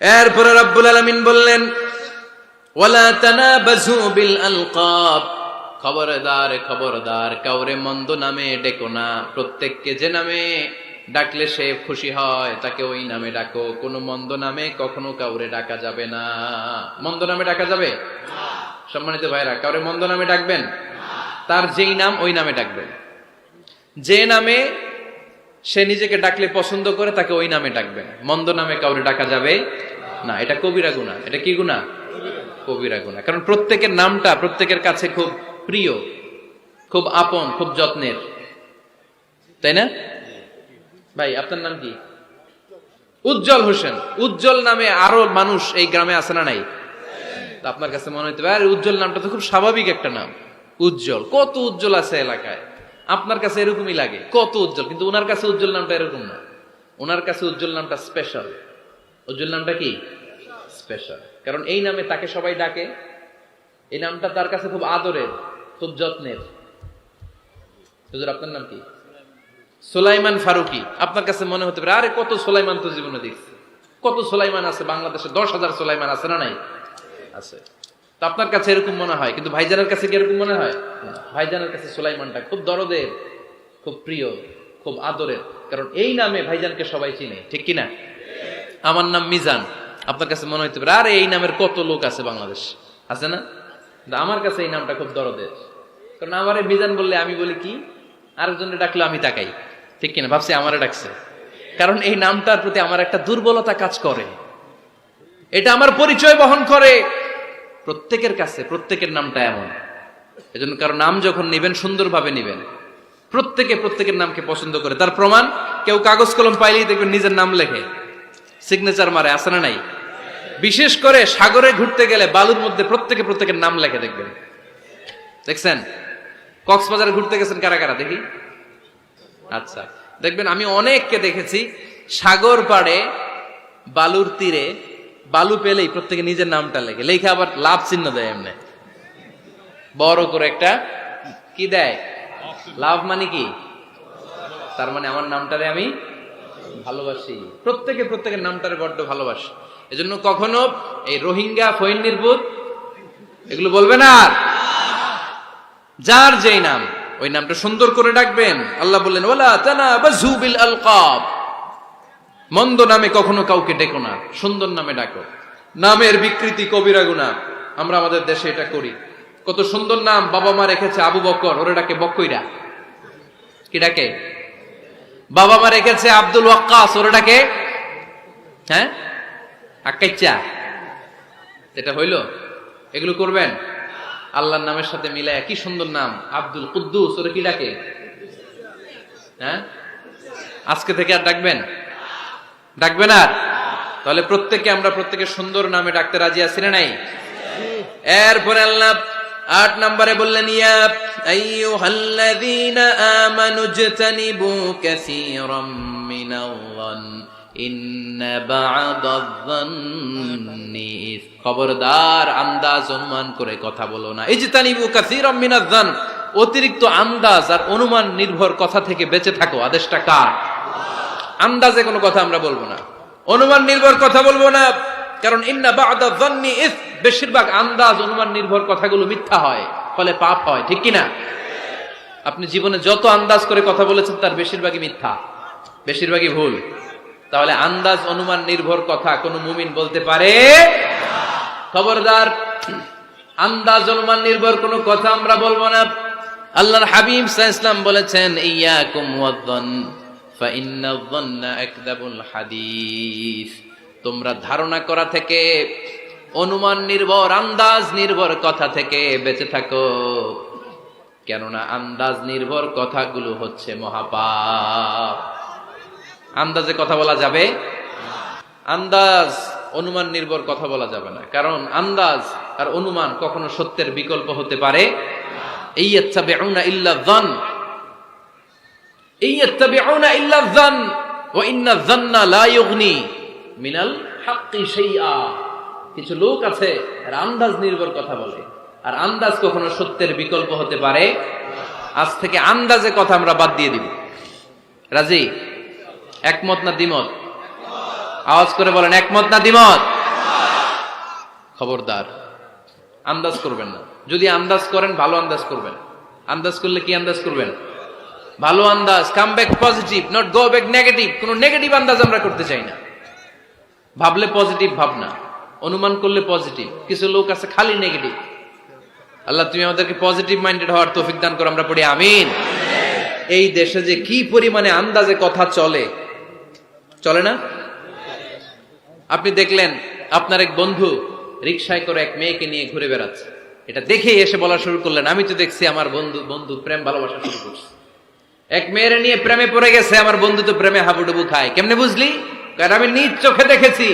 এরপরে রব্বুল আলামিন বললেন ওয়ালা তানাবাযু বিল আলকাব, খবরদার খবরদার, কাউরে মন্দ নামে ডেকো না। প্রত্যেককে যে নামে ডাকলে সে খুশি হয় তাকে ওই নামে ডাকো। কোনো মন্দ নামে কখনো কাউরে ডাকা যাবে না। মন্দ নামে ডাকা যাবে না। সম্মানিত ভাইরা, কাউরে মন্দ নামে ডাকবেন? তার যেই নাম ওই নামে ডাকবেন। যে নামে সে নিজেকে ডাকলে পছন্দ করে তাকে ওই নামে ডাকবেন। মন্দ নামে কাউরে ডাকা যাবে না। এটা কবিরা গুনাহ। এটা কি গুনাহ? কবিরা গুনাহ। কারণ প্রত্যেকের নামটা প্রত্যেকের কাছে খুব প্রিয়, খুব আপন, খুব যত্নের, তাই না? ভাই আপনার নাম কি? উজ্জ্বল হোসেন। উজ্জ্বল নামে আরো মানুষ এই গ্রামে আছে না নাই? আপনার কাছে মনে হইতে পারে উজ্জ্বল নামটা তো খুব স্বাভাবিক একটা নাম। উজ্জ্বল, কত উজ্জ্বল আছে এলাকায়। আপনার কাছে এরকমই লাগে, কত উজ্জ্বল, কিন্তু ওনার কাছে উজ্জ্বল নামটা এরকম না। ওনার কাছে উজ্জ্বল নামটা স্পেশাল। উজ্জ্বল নামটা কি? স্পেশাল। কারণ এই নামে তাকে সবাই ডাকে। এই নামটা তার কাছে খুব আদরের, খুব যত্নের। হুজুর আপনার নাম কি? সুলাইমান ফারুকি। আপনার কাছে মনে হতে পারে আরে কত সুলাইমান তো জীবনে দেখছি। কত সুলাইমান আছে বাংলাদেশে, 10,000 সুলাইমান আছে না নাই? আছে। তো আপনার কাছে এরকম মনে হয়, কিন্তু ভাইজানের কাছে কি এরকম মনে হয়? ভাইজানের কাছে সুলাইমানটা খুব দরদের, খুব প্রিয়, খুব আদরের। কারণ এই নামে ভাইজানকে সবাই চিনে, ঠিক কিনা? আমার নাম মিজান, আপনার কাছে মনে হইতে পারে আরে এই নামের কত লোক আছে বাংলাদেশ, আছে না? আমার কাছে এই নামটা খুব দরদের, কারণ আমারে মিজান বললে আমি বলি কি, আরেকজনে ডাকলে আমি তাকাই, ঠিক কিনা? ভাবছি আমারে ডাকছে, কারণ এই নামটার প্রতি আমার একটা দুর্বলতা কাজ করে, এটা আমার পরিচয় বহন করে প্রত্যেকের কাছে। প্রত্যেকের নামটা এমন, এজন্য কারো নাম যখন নিবেন সুন্দরভাবে নিবেন। প্রত্যেকের নামকে পছন্দ করে। তার প্রমাণ, কেউ কাগজ কলম পাইলেই দেখবেন নিজের নাম লেখে, সিগনেচার মারে, আছে না নাই? বিশেষ করে সাগরে ঘুরতে গেলে বালুর মধ্যে প্রত্যেকের নাম লেখে, দেখবেন, দেখছেন? কক্সবাজারে ঘুরতে গেছেন কারা কারা দেখি? আচ্ছা, দেখবেন আমি অনেককে দেখেছি সাগর পাড়ে বালুর তীরে বালু পেলেই প্রত্যেকে নিজের নামটা লেখে, লেখে আবার লাভ চিহ্ন দেয়, এমনি বড় করে একটা কি দেয়, লাভ মানে কি, তার মানে আমার নামটারে আমি ভালোবাসি। প্রত্যেকের নামটারে বড্ড ভালোবাসি। এজন্য কখনো এই রোহিঙ্গা, ফইন্নিরপুত এগুলো বলবেন আর, যার যেই নাম ওই নামটা সুন্দর করে ডাকবেন। আল্লাহ বললেন ওয়ালা তানাবাযু বিল আলকাব, মন্দ নামে কখনো কাউকে ডেকো না, সুন্দর নামে ডাকো। নামের বিকৃতি কবিরা গুনাহ, আমরা আমাদের দেশে এটা করি। কত সুন্দর নাম বাবা মা রেখেছে, আবু বকর, ওরে ডাকে বকইরা, কি ডাকে? বাবা মা রেখেছে আব্দুল ওয়াক্কাস, ওরে ডাকে হ্যাঁ আক্কাইচা। এটা হইল? এগুলো করবেন আল্লাহর নামের সাথে মিলায়। কি সুন্দর নাম, আব্দুল কুদ্দুস, ওরে কি ডাকে? হ্যাঁ, আজকে থেকে আর ডাকবেন? ডাকবেন আর? তাহলে আমরা প্রত্যেকে সুন্দর নামে ডাকতে রাজি আছি না নাই? এরপরে আল্লাহ 8 নম্বরে বললেন ইয়া আইয়ুহাল্লাযীনা আমানু ইজতানিবু কাসীরাম মিনাল-যান ইন্না বা'দায-যান্নি, খবরদার আন্দাজ অনুমান করে কথা বলো না। ইজতানিবু কাসীরাম মিনাজ-যান, অতিরিক্ত আন্দাজ আর অনুমান নির্ভর কথা থেকে বেঁচে থাকো। আদেশটা কার? আন্দাজে কোনো কথা আমরা বলবো না, অনুমান নির্ভর কথা বলবো না, কারণ ইন্না বা'দায-যান্নি ইস, বেশিরভাগ আন্দাজ অনুমান নির্ভর কথাগুলো মিথ্যা হয়, ফলে পাপ হয়, ঠিক কিনা? আপনি জীবনে যত আন্দাজ করে কথা বলেছেন তার বেশিরভাগই মিথ্যা, বেশিরভাগই ভুল। তাহলে আন্দাজ অনুমান নির্ভর কথা কোনো মুমিন বলতে পারে? খবরদার, আন্দাজ অনুমান নির্ভর কোনো কথা আমরা বলবো না। আল্লাহর হাবিব সাল্লাল্লাহু আলাইহি ওয়াসাল্লাম বলেছেন ইয়াকুম ওয়ায-যান ফা ইন্নায-যান্না আকযাবুল হাদিস, তোমরা ধারণা করা থেকে, অনুমান নির্ভর, আন্দাজ নির্ভর কথা থেকে বেঁচে থাকো, কেননা আন্দাজ নির্ভর কথাগুলো হচ্ছে মহাপাপ। আন্দাজে কথা বলা যাবে? আন্দাজ অনুমান নির্ভর কথা বলা যাবে না, কারণ আন্দাজ আর অনুমান কখনো সত্যের বিকল্প হতে পারে। ইয়াত্তাবিউনা ইল্লা যান, ইয়াত্তাবিউনা ইল্লা যান ওয়া ইন্না যান্না লা ইউগনি মিনাল হাক্কি শাইআ। কিছু লোক আছে এরা আন্দাজ নির্ভর কথা বলে, আর আন্দাজ কখনো সত্যের বিকল্প হতে পারে। আজ থেকে আন্দাজে কথা আমরা বাদ দিয়ে দিব। রাজি? একমত না দ্বিমত? আওয়াজ করে বলেন, একমত না দ্বিমত? খবরদার আন্দাজ করবেন না। যদি আন্দাজ করেন ভালো আন্দাজ করবেন। আন্দাজ করলে কি আন্দাজ করবেন? ভালো আন্দাজ। Come back positive, not go back negative. কোন নেগেটিভ আন্দাজ আমরা করতে চাই না। ভাবলে পজিটিভ ভাবনা, অনুমান করলে পজিটিভ। কিছু লোক আছে খালি নেগেটিভ। আল্লাহ তুমি আমাদেরকে পজিটিভ মাইন্ডেড হওয়ার তৌফিক দান করো, আমরা পড়ি আমিন। এই দেশে যে কি পরিমাণে আন্দাজে কথা চলে, চলে না? আপনি দেখলেন আপনার এক বন্ধু রিকশায় করে এক মেয়েকে নিয়ে ঘুরে বেড়াচ্ছে, এটা দেখেই এসে বলা শুরু করলেন আমি তো দেখছি আমার বন্ধু প্রেম ভালোবাসা শুরু করছে, এক মেয়ের নিয়ে প্রেমে পড়ে গেছে, আমার বন্ধু তো প্রেমে হাবুডুবু খায়। কেমনে বুঝলি? কারণ আমি নিজ চোখে দেখেছি।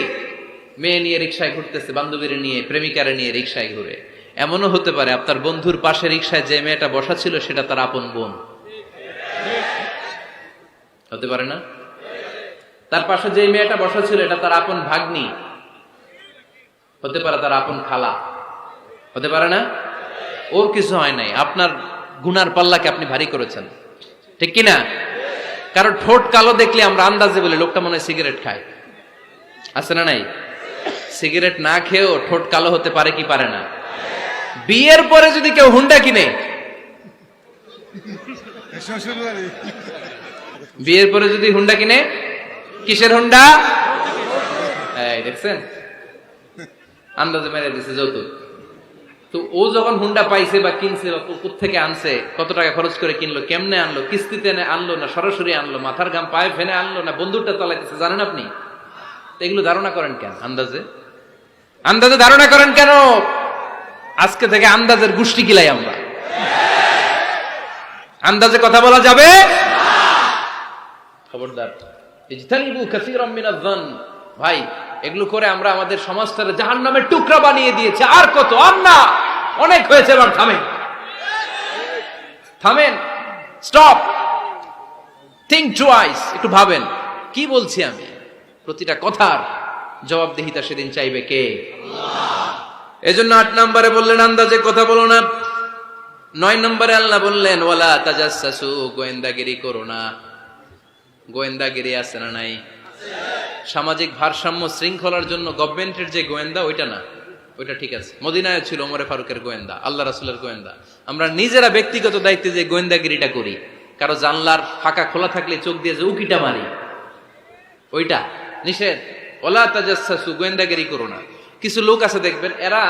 মেয়ে নিয়ে রিকশায় ঘুরতেছে, বান্ধবীর নিয়ে, প্রেমিকারে নিয়ে রিকশায় ঘুরে। এমনও হতে পারে আপনার বন্ধুর পাশে রিকশায় যে মেয়েটা বসা ছিল সেটা তার আপন বোন, হতে পারে না? তার পাশে যে মেয়েটা বসা ছিল এটা তার আপন ভাগ্নি, হতে পারে তার আপন খালা, হতে পারে না? ওর কিছু হয় নাই, আপনার গুনার পাল্লাকে আপনি ভারী করেছেন, ঠিক কিনা? কারণ ঠোঁট কালো দেখলে আমরা আন্দাজে বলি লোকটা মনে হয় সিগারেট খায়, আছে না নাই? সিগারেট না খেয়েও ঠোঁট কালো হতে পারে কি পারে না? বিয়ের পরে যদি কেউ হুন্ডা কিনে, বিয়ের পরে যদি হুন্ডা কিনে, কিসের হুন্ডা? এই দেখছেন আন্দাজে মেরে দিছে যৌতুক। তো ও যখন হুন্ডা পাইছে বা কিনছে বা কোত্থেকে আনছে, কত টাকা খরচ করে কিনলো, কেমনে আনলো, কিস্তিতে আনলো না সরাসরি আনলো, মাথার ঘাম পায়ে ফেনে আনলো না বন্দুকটা চালাইতেছে, জানেন আপনি? তো এগুলো ধারণা করেন কেন? আন্দাজে ধারণা করেন কেন? আজকে থেকে আন্দাজের গোষ্ঠী কিলাই আমরা। আন্দাজে কথা বলা যাবে, খবরদার। ইজতানিবু কাসীরাম মিনাজ-যন। ভাই, এগুলো করে আমরা আমাদের সমাজটারে জাহান্নামের টুকরা বানিয়ে দিয়েছি। আর কত? আর না, অনেক হয়েছে, এবার থামেন, স্টপ, থিংক টুয়াইস। একটু ভাবেন কি বলছি আমি। প্রতিটা কথার জবাবদিহিতা সেদিন চাইবে কে? আল্লাহ। এজন্য 8 নম্বরে বললেন আন্দাজে কথা বলো না। 9 নম্বরে আল্লাহ বললেন ওয়ালা তাজাসসু, গোয়েন্দাগিরি করো না। গোয়েন্দাগিরি আছে না নাই? সামাজিক ভারসাম্য শৃঙ্খলার জন্য গভর্নমেন্টের যে গোয়েন্দা, ওইটা না, ওইটা ঠিক আছে। মদিনায় ছিল ওমরে ফারুকের গোয়েন্দা, আল্লাহ রাসূলের গোয়েন্দা। আমরা নিজেরা ব্যক্তিগত দায়িত্বে যে গোয়েন্দাগিরিটা করি, কারো জানলার ফাঁকা খোলা থাকলে চোখ দিয়ে যে উকিটা মারি, ওইটা নিষেধ। ওয়ালা তাজাসসু, গোয়েন্দাগিরি করো না। কিছু লোক আছে দেখবেন, এরা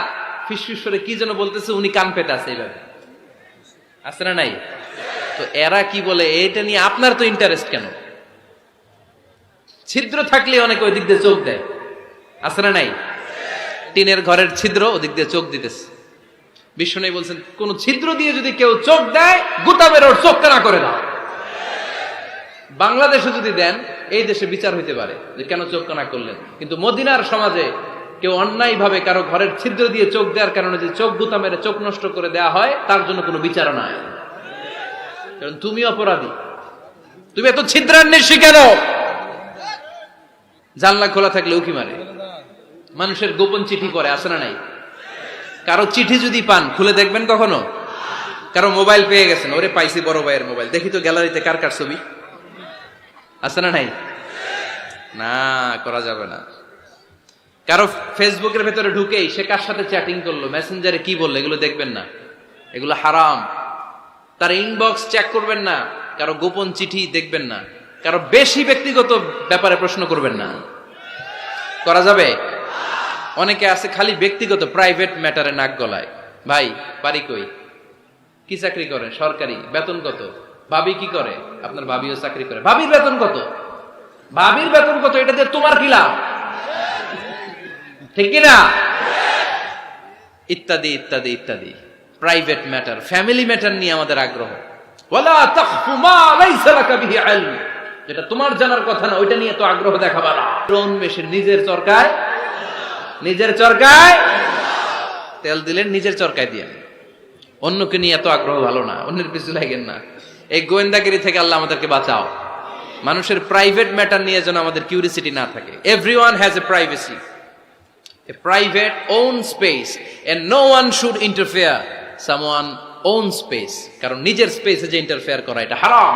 ফিসফিস করে কি যেন বলতেছে, উনি কান পেতে আছে, এইভাবে আছে না নাই? তো এরা কি বলে, এটা নিয়ে আপনার তো ইন্টারেস্ট কেন? ছিদ্র থাকলে অনেকে ওই দিক দিয়ে চোখ দেয়, আছে না নাই? টিনের ঘরের ছিদ্র, ওদিক দিয়ে চোখ দিতেছে। বিষ্ণু বলছেন, কোন ছিদ্র দিয়ে যদি কেউ চোখ দেয়, গুতা বের ওর চোখ কানা করে দাও। বাংলাদেশে যদি দেন, এই দেশে বিচার হইতে পারে যে কেন চোখ কানা করলেন। কিন্তু মদিনার সমাজে কেউ অন্যায় ভাবে কারো ঘরের ছিদ্র দিয়ে চোখ দেওয়ার কারণে যে চোখ গুতা মেরে চোখ নষ্ট করে দেয়া হয়, তার জন্য কোনো বিচার নাই। কারণ তুমি অপরাধী, তুমি এত ছিদ্রান্বেষী কেন? জানলা খোলা থাকলে উকি মারে, মানুষের গোপন চিঠি করে, আছে না নাই? কারো চিঠি যদি পান, খুলে দেখবেন কখনো? কারো মোবাইল পেয়ে গেছেন, ওরে পাইছি বড় ভাইয়ের মোবাইল, দেখি তো গ্যালারিতে কার কার ছবি, আছে না নাই? না, করা যাবে না। কারো ফেসবুকের ভেতরে ঢুকেই সে কার সাথে চ্যাটিং করলো, মেসেঞ্জারে কি বললো, এগুলো দেখবেন না, এগুলো হারাম। তার ইনবক্স চেক করবেন না, কারো গোপন চিঠি দেখবেন না, কারো বেশি ব্যক্তিগত ব্যাপারে প্রশ্ন করবেন না। করা যাবে? অনেকে আছে খালি ব্যক্তিগত প্রাইভেট ম্যাটারে নাক গলায়। ভাই, বাড়ি কই, কি চাকরি করেন, সরকারি, বেতন কত? ভাবি কি করে? আপনার ভাবিও চাকরি করে, ভাবির বেতন কত? ভাবির বেতন কত? এটা দিয়ে তোমার কি লাভ? ঠিক কিনা? ইত্যাদি ইত্যাদি ইত্যাদি প্রাইভেট ম্যাটার, ফ্যামিলি ম্যাটার নিয়ে আমাদের আগ্রহ। ওয়ালা তাখফু মা লাইসা লাকা বিহি ইলম, যেটা তোমার জানার কথা না, ওইটা নিয়ে তো আগ্রহ দেখাবা না। মেশিন নিজের চরকায় তেল দিলেন, নিজের চরকায় দিয়ে। অন্যকে নিয়ে এত আগ্রহ ভালো না, অন্যের পিছু লাগেন না। এই গোয়েন্দাগিরি থেকে আল্লাহ আমাদেরকে বাঁচাও। মানুষের প্রাইভেট ম্যাটার নিয়ে যেন আমাদের কিউরিসিটি না থাকে। Everyone has a privacy, a private own space, and no one should interfere someone own space, কারণ নিজের স্পেসে যে ইন্টারফেয়ার করা এটা হারাম।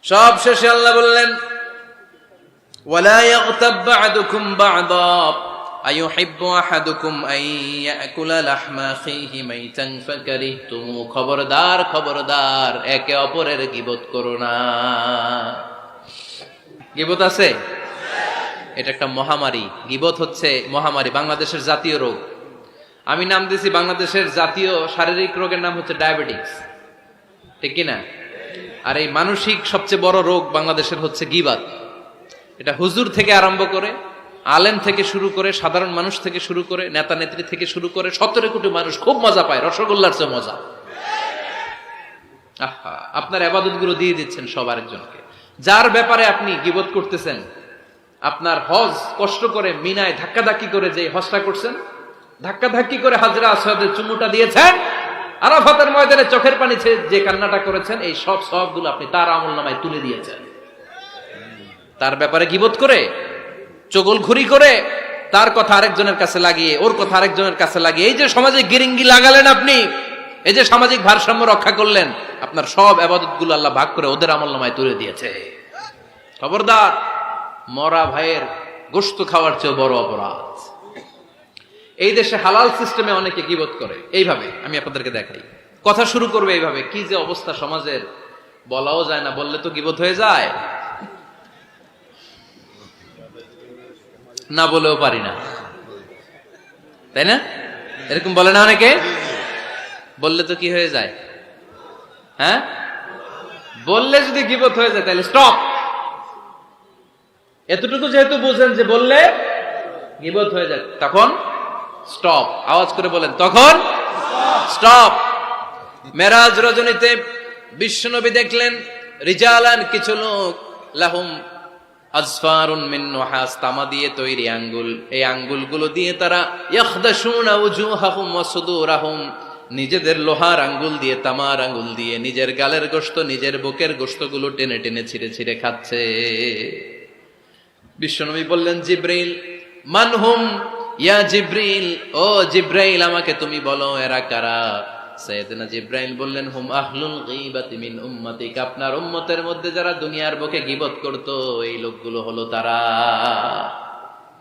সব শেষে আল্লাহ বললেন ওয়ালা ইয়াগতাব বা'দুকুম বা'দা আইয়ুহিব্বু আহাদুকুম আন ইয়াকুলা লাহমা আখিহি মাইতান ফাকারিহতুম। খবরদার, একে অপরের গীবত করো না। গীবত আছে, এটা একটা মহামারী। গীবত হচ্ছে মহামারী, বাংলাদেশের জাতীয় রোগ। আমি নাম দিয়েছি বাংলাদেশের জাতীয় শারীরিক রোগের নাম হচ্ছে ডায়াবেটিক্স, ঠিক কিনা? আর এই মানসিক সবচেয়ে বড় রোগ বাংলাদেশের হচ্ছে গীবাত। এটা হুজুর থেকে আরম্ভ করে, আলেম থেকে শুরু করে, সাধারণ মানুষ থেকে শুরু করে, নেতা নেত্রী থেকে শুরু করে 17 কোটি মানুষ খুব মজা পায়, রসগোল্লার চেয়ে মজা। আহা, আপনার ইবাদত গুলো দিয়ে দিচ্ছেন সব আরেকজনকে। যার ব্যাপারে আপনি গীবত করতেছেন, আপনার হজ কষ্ট করে মিনায় ধাক্কাধাক্কি করে যে হজটা করছেন, ধাক্কাধাক্কি করে হাজরা আসওয়াদের চুমুটা দিয়েছেন, আরাফাতের ময়দানে চোখের পানি যে কান্নাটা করেছেন, এই সব সবগুলো আপনি তার আমলনামায় তুলে দিয়েছেন। তার ব্যাপারে গীবত করে, চগলখুরি করে, তার কথা আরেকজনের কাছে লাগিয়ে, ওর কথা আরেকজনের কাছে লাগিয়ে, এই যে সমাজে গিরিঙ্গি লাগালেন আপনি, এই যে সামাজিক ভারসাম্য রক্ষা করলেন, আপনার সব ইবাদতগুলো আল্লাহ ভাগ করে ওদের আমলনামায় তুলে দিয়েছে। খবরদার, মরা ভাইয়ের গোশত খাওয়ার চেয়ে বড় অপরাধ। এই দেশে হালাল সিস্টেমে অনেকে গীবত করে এইভাবে। আমি আপনাদেরকে দেখাই, কথা শুরু করবে এইভাবে। কি যে অবস্থা সমাজের, বলাও যায় না, বললে তো গীবত হয়ে যায়। না বলেও পারি না, তাই না? এরকম বলে না অনেকে? বললে তো কি হয়ে যায়? হ্যাঁ, বললে যদি গীবত হয়ে যায় তাহলে স্টপ। এতটুকু যেহেতু বুঝেন যে বললে গীবত হয়ে যায়, তখন স্টপ। আওয়াজ করে বলেন, তখন স্টপ। মেরাজ রজনীতে বিশ্বনবী দেখলেন রিজালান, কিছু লোক, লাহুম আজফারুন মিন নুহাস, তামা দিয়ে তৈরি আঙ্গুল, এই আঙ্গুলগুলো দিয়ে তারা ইয়াখদাশুনা উজুহাহুম ওয়া সুদুরাহুম, নিজেদের লোহার আঙ্গুল দিয়ে, তামার আঙ্গুল দিয়ে নিজের গালের গোশত, নিজের বুকের গোশতগুলো টেনে টেনে ছিঁড়ে ছিঁড়ে খাচ্ছে। বিশ্বনবী বললেন, জিব্রাইল, মানহুম ইয়া জিব্রাইল, ও জিব্রাইল আমাকে তুমি বলো এরা কারা? সাইয়েদনা জিব্রাইল বললেন, হুম আহলুল গীবাতি মিন উম্মতিক, আপনার উম্মতের মধ্যে যারা দুনিয়ার বুকে গীবত করত, এই লোকগুলো হলো তারা।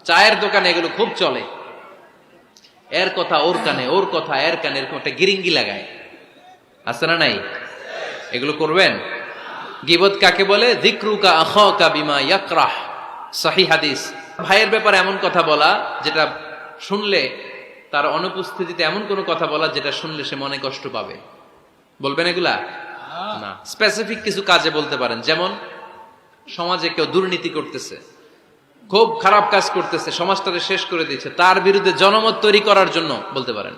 চায়ের দোকানে এগুলো খুব চলে, এর কথা ওর কানে, ওর কথা এর কানে, এরকম একটা গিরিঙ্গি লাগায়, আছে না নাই? এগুলো করবেন? গীবত কাকে বলে? যিকরুকা আখাকা বিমা ইয়াকরাহ, সহিহ হাদিস। ভাইয়ের ব্যাপারে এমন কথা বলা যেটা শুনলে, তার অনুপস্থিতিতে এমন কোন কথা বলা যেটা শুনলে সে মনে কষ্ট পাবে, বলবেন এগুলা? না, স্পেসিফিক কিছু কাজে বলতে পারেন। যেমন সমাজে কেউ দুর্নীতি করতেছে, খুব খারাপ কাজ করতেছে, সমাজটাকে শেষ করে দিচ্ছে, তার বিরুদ্ধে জনমত তৈরি করার জন্য বলতে পারেন।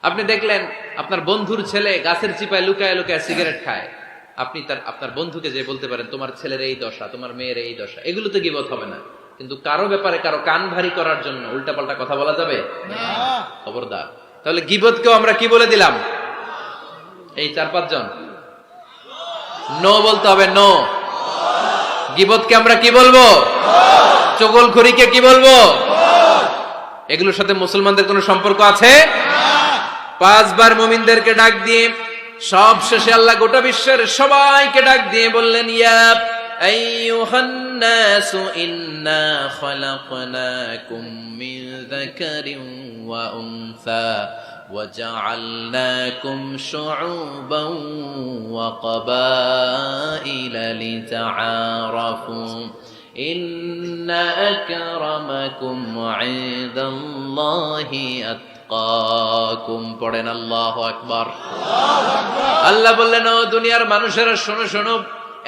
আপনি দেখলেন আপনার বন্ধুর ছেলে গাছের চিপায় লুকায় লুকায় সিগারেট খায়, আপনি আপনার বন্ধুকে যে বলতে পারেন, তোমার ছেলের এই দশা, তোমার মেয়ের এই দশা। এগুলো তো গীবত হবে না, কিন্তু কারো ব্যাপারে কারো কান ভারী করার জন্য উল্টাপাল্টা কথা বলা যাবে না, খবরদার। তাহলে গীবতকেও আমরা কি বলে দিলাম? এই 4-5 জন নো বলতে হবে, নো। গীবতকে আমরা কি বলবো? চগলখড়িকে কি বলবো? এগুলোর সাথে মুসলমানদের কোনো সম্পর্ক আছে? 5 বার মুমিনদেরকে ডাক দিয়ে সব শেষে আল্লাহ গোটা বিশ্বের সবাইকে ডাক দিয়ে বললেন, ইয়া আইয়ুহান নাসু ইন্না খালাকনাকুম মিন যাকারিন ওয়া উনসা ওয়া জাআলনাকুম শুউবান ওয়া ক্বাবাইলা লিতাআরাফু ইন্না আকরামাকুম ইনদাল্লাহি আতকাকুম। পড়েন আল্লাহু আকবার। আল্লাহ বললেন, ও দুনিয়ার মানুষেরা শোনো শোনো,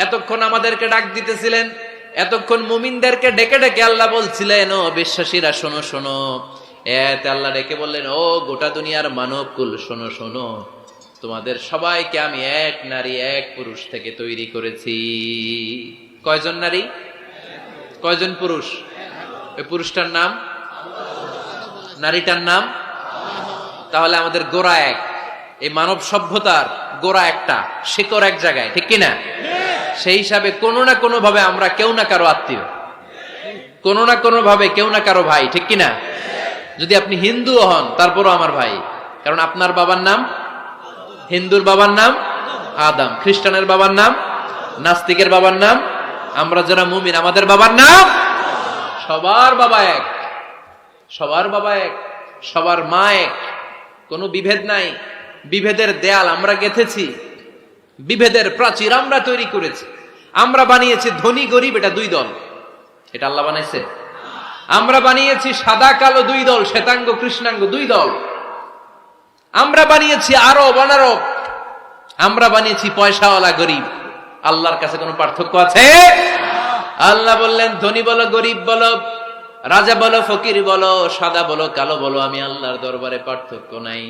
এতক্ষণ আমাদেরকে ডাক দিতেছিলেন, এতক্ষণ মুমিনদেরকে ডেকে ডেকে আল্লাহ বলছিলেন, ও বিশ্বাসীরা শোনো শোনো। এতে আল্লাহ ডেকে বললেন, ও গোটা দুনিয়ার মানবকুল শোনো শোনো, তোমাদের সবাইকে আমি এক নারী এক পুরুষ থেকে তৈরি করেছি। কয়জন নারী, কয়জন পুরুষ? ওই পুরুষটার নাম, নারীটার নাম। তাহলে আমাদের গোড়া এক, এই মানব সভ্যতার গোড়া একটা, শিকড় এক জায়গায়, ঠিক কিনা? সেই হিসাবে কোনো না কোনো ভাবে আমরা কেউ না কারো আত্মীয়, কোনো না কোনো ভাবে কেউ না কারো ভাই, ঠিক কিনা? যদি আপনি হিন্দু হন তারপরও আমার ভাই, কারণ আপনার বাবার নাম, হিন্দুর বাবার নাম আদম, খ্রিস্টানের বাবার নাম, নাস্তিকের বাবার নাম, আমরা যারা মুমিন আমাদের বাবার নাম, সবার বাবা এক, সবার বাবা এক, সবার মা এক, কোনো বিভেদ নাই। বিভেদের দেয়াল আমরা গেঁথেছি, বিভেদের প্রাচীর আমরা তৈরি করেছি, আমরা বানিয়েছি ধনী গরিব এটা 2 দল, এটা আল্লাহ বানাইছে। আমরা বানিয়েছি সাদা কালো 2 দল, শ্বেতাঙ্গ কৃষ্ণাঙ্গ 2 দল। আমরা বানিয়েছি আরব অনারব, আমরা বানিয়েছি পয়সাওয়ালা গরিব। আল্লাহর কাছে কোনো পার্থক্য আছে? আল্লাহ বললেন, ধনী বলো গরিব বলো, রাজা বলো ফকির বলো, সাদা বলো কালো বলো, আমি আল্লাহর দরবারে পার্থক্য নাই।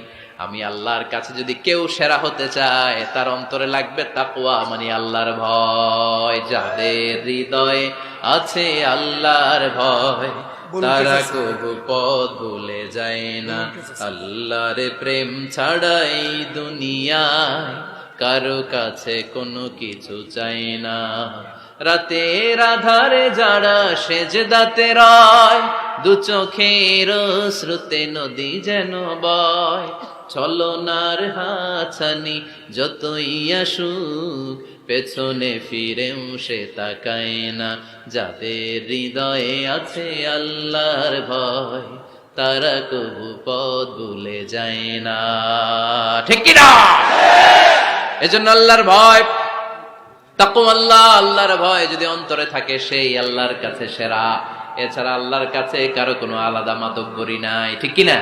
আমি আল্লাহর কাছে যদি কেউ সেরা হতে চায়, তার অন্তরে লাগবে তাকওয়া, মানে আল্লাহর ভয়। যাদের হৃদয়ে আছে আল্লাহর ভয়, তারা কবু পথ ভুলে যায় না। আল্লাহর প্রেম ছাড়া এই দুনিয়ায় কারো কাছে কোনো কিছু চাই না। রাতের আধারে যারা সেজদাতে রয়, 2 চোখের শ্রুতে নদী যেন বয়। ছলনার হাতছানি যতই আসুক, পেছনে ফিরেও সে তাকায় না। যাদের হৃদয়ে আছে আল্লাহর ভয়, তারা কবু পথ ভুলে যায় না, ঠিক কি না? এজন্য আল্লাহর ভয়, তাকওয়া, আল্লাহর ভয় যদি অন্তরে থাকে, সেই আল্লাহর কাছে সেরা। এছাড়া আল্লাহর কাছে কারো কোনো আলাদা মাতব্বরি নাই, ঠিক কিনা?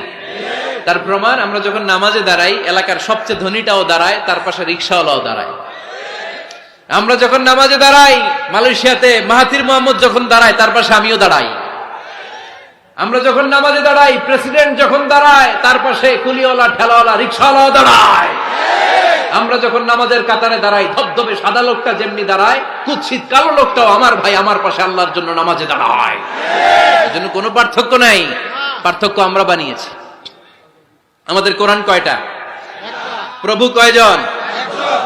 তার প্রমাণ আমরা যখন নামাজে দাঁড়াই, এলাকার সবচেয়ে ধনীটাও দাঁড়ায়, তার পাশে রিক্সাওয়ালাও দাঁড়ায়। আমরা যখন নামাজে দাঁড়াই, মালয়েশিয়াতে মাহাথির মোহাম্মদ যখন দাঁড়ায়, তার পাশে আমিও দাঁড়াই। আমরা যখন নামাজে দাঁড়াই, প্রেসিডেন্ট যখন দাঁড়ায়, তার পাশে কুলিওয়ালা, ঠেলাওয়ালা, রিক্সাওয়ালাও দাঁড়ায়। আমরা যখন নামাজের কাতারে দাঁড়াই, ধবধবে সাদা লোকটা যেমনি দাঁড়ায়, কুৎসিত কালো লোকটাও আমার ভাই, আমার পাশে আল্লাহর জন্য নামাজে দাঁড়ায়। এজন্য কোনো পার্থক্য নাই, পার্থক্য আমরা বানিয়েছি। আমাদের কোরআন কয়টা? প্রভু কয়জন?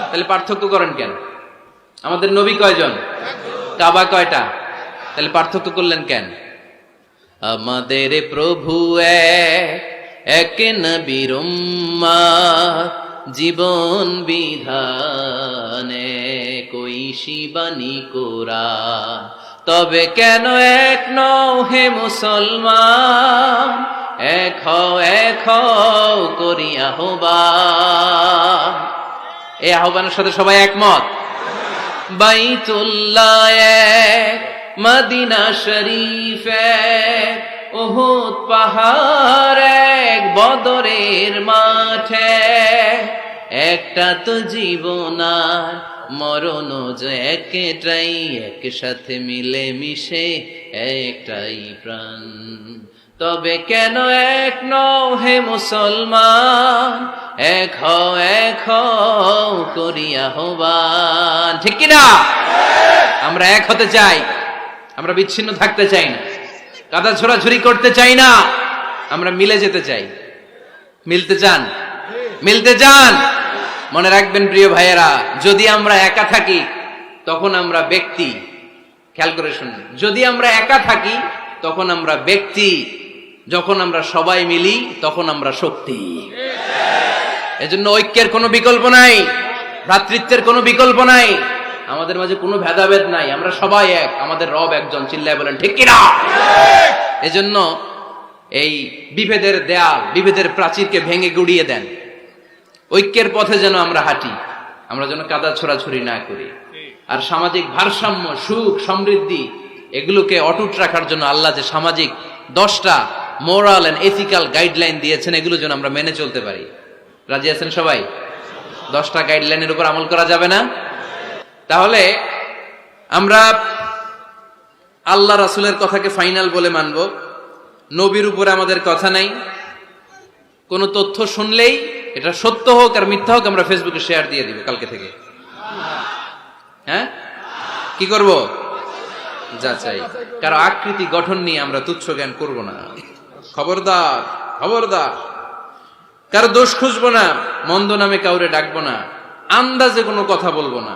তাহলে পার্থক্য করেন কেন? আমাদের নবী কয়জন? কাবা কয়টা? তাহলে পার্থক্য করলেন কেন? আমাদের প্রভু এক নবীর উম্মত, জীবন বিধানে কইশি বাণী কোরআন। তবে কেন এক নও হে মুসলমান, এক হও করি আহ্বান। এই আহ্বানের সাথে সবাই একমত। বাইতুল্লাহ এক, মদিনা শরীফ এক, উহুদ পাহাড় এক, বদরের মাঠে একটা তো জীবন আর মরণ যে একটাই, একসাথে মিলে মিশে একটাই প্রাণ। তবে কেন এক নও হে মুসলমান, এক হও করি আহ্বান, ঠিক কিনা? আমরা এক হতে চাই, আমরা বিচ্ছিন্ন থাকতে চাই না, কাদা ছোড়াছুরি করতে চাই না, আমরা মিলে যেতে চাই। মিলতে চান? মিলতে চান? মনে রাখবেন প্রিয় ভাইয়েরা, যদি আমরা একা থাকি তখন আমরা ব্যক্তি। খেয়াল করে শুনুন, যদি আমরা একা থাকি তখন আমরা ব্যক্তি, যখন আমরা সবাই মিলি তখন আমরা শক্তি। এজন্য ঐক্যের কোনো বিকল্প নাই, ভ্রাতৃত্বের কোনো বিকল্প নাই, আমাদের মাঝে কোনো ভেদাভেদ নাই, আমরা সবাই এক, আমাদের রব একজন। চিল্লায় বলেন ঠিক কিনা? এজন্য এই বিভেদের দেয়াল, বিভেদের প্রাচীরকে ভেঙে গুড়িয়ে দেন, ঐক্যের পথে যেন আমরা হাঁটি, আমরা যেন কাদা ছোড়াছুরি না করি। আর সামাজিক ভারসাম্য, সুখ, সমৃদ্ধি এগুলোকে অটুট রাখার জন্য আল্লাহ যে সামাজিক 10টা মোরাল এন্ড এথিক্যাল গাইডলাইন দিয়েছেন, এগুলো যেন আমরা মেনে চলতে পারি। রাজি আছেন সবাই? 10টা গাইডলাইনের উপর আমল করা যাবে না? তাহলে আমরা আল্লাহ রাসূলের কথাকে ফাইনাল বলে মানব, নবীর উপরে আমাদের কথা নাই। কোন তথ্য শুনলেই এটা সত্য হোক আর মিথ্যা হোক, আমরা ফেসবুকে শেয়ার দিয়ে দিব কালকে থেকে। হ্যাঁ, কি করব? যাচাই। কারো আকৃতি গঠন নিয়ে আমরা তুচ্ছ জ্ঞান করব না। খবরদার, খবরদার। কারো দোষ খুঁজবো না, মন্দ নামে কাউরে ডাকবো না, আন্দাজে কোনো কথা বলবো না,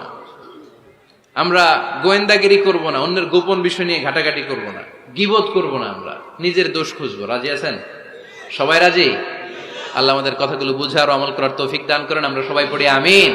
আমরা গোয়েন্দাগিরি করব না, অন্যের গোপন বিষয় নিয়ে ঘাটাঘাটি করব না, গীবত করব না, আমরা নিজের দোষ খুঁজবো। রাজি আছেন সবাই? রাজি? আল্লাহ আমাদের কথাগুলো বুঝার ও আমল করার তৌফিক দান করেন। আমরা সবাই পড়ি আমিন।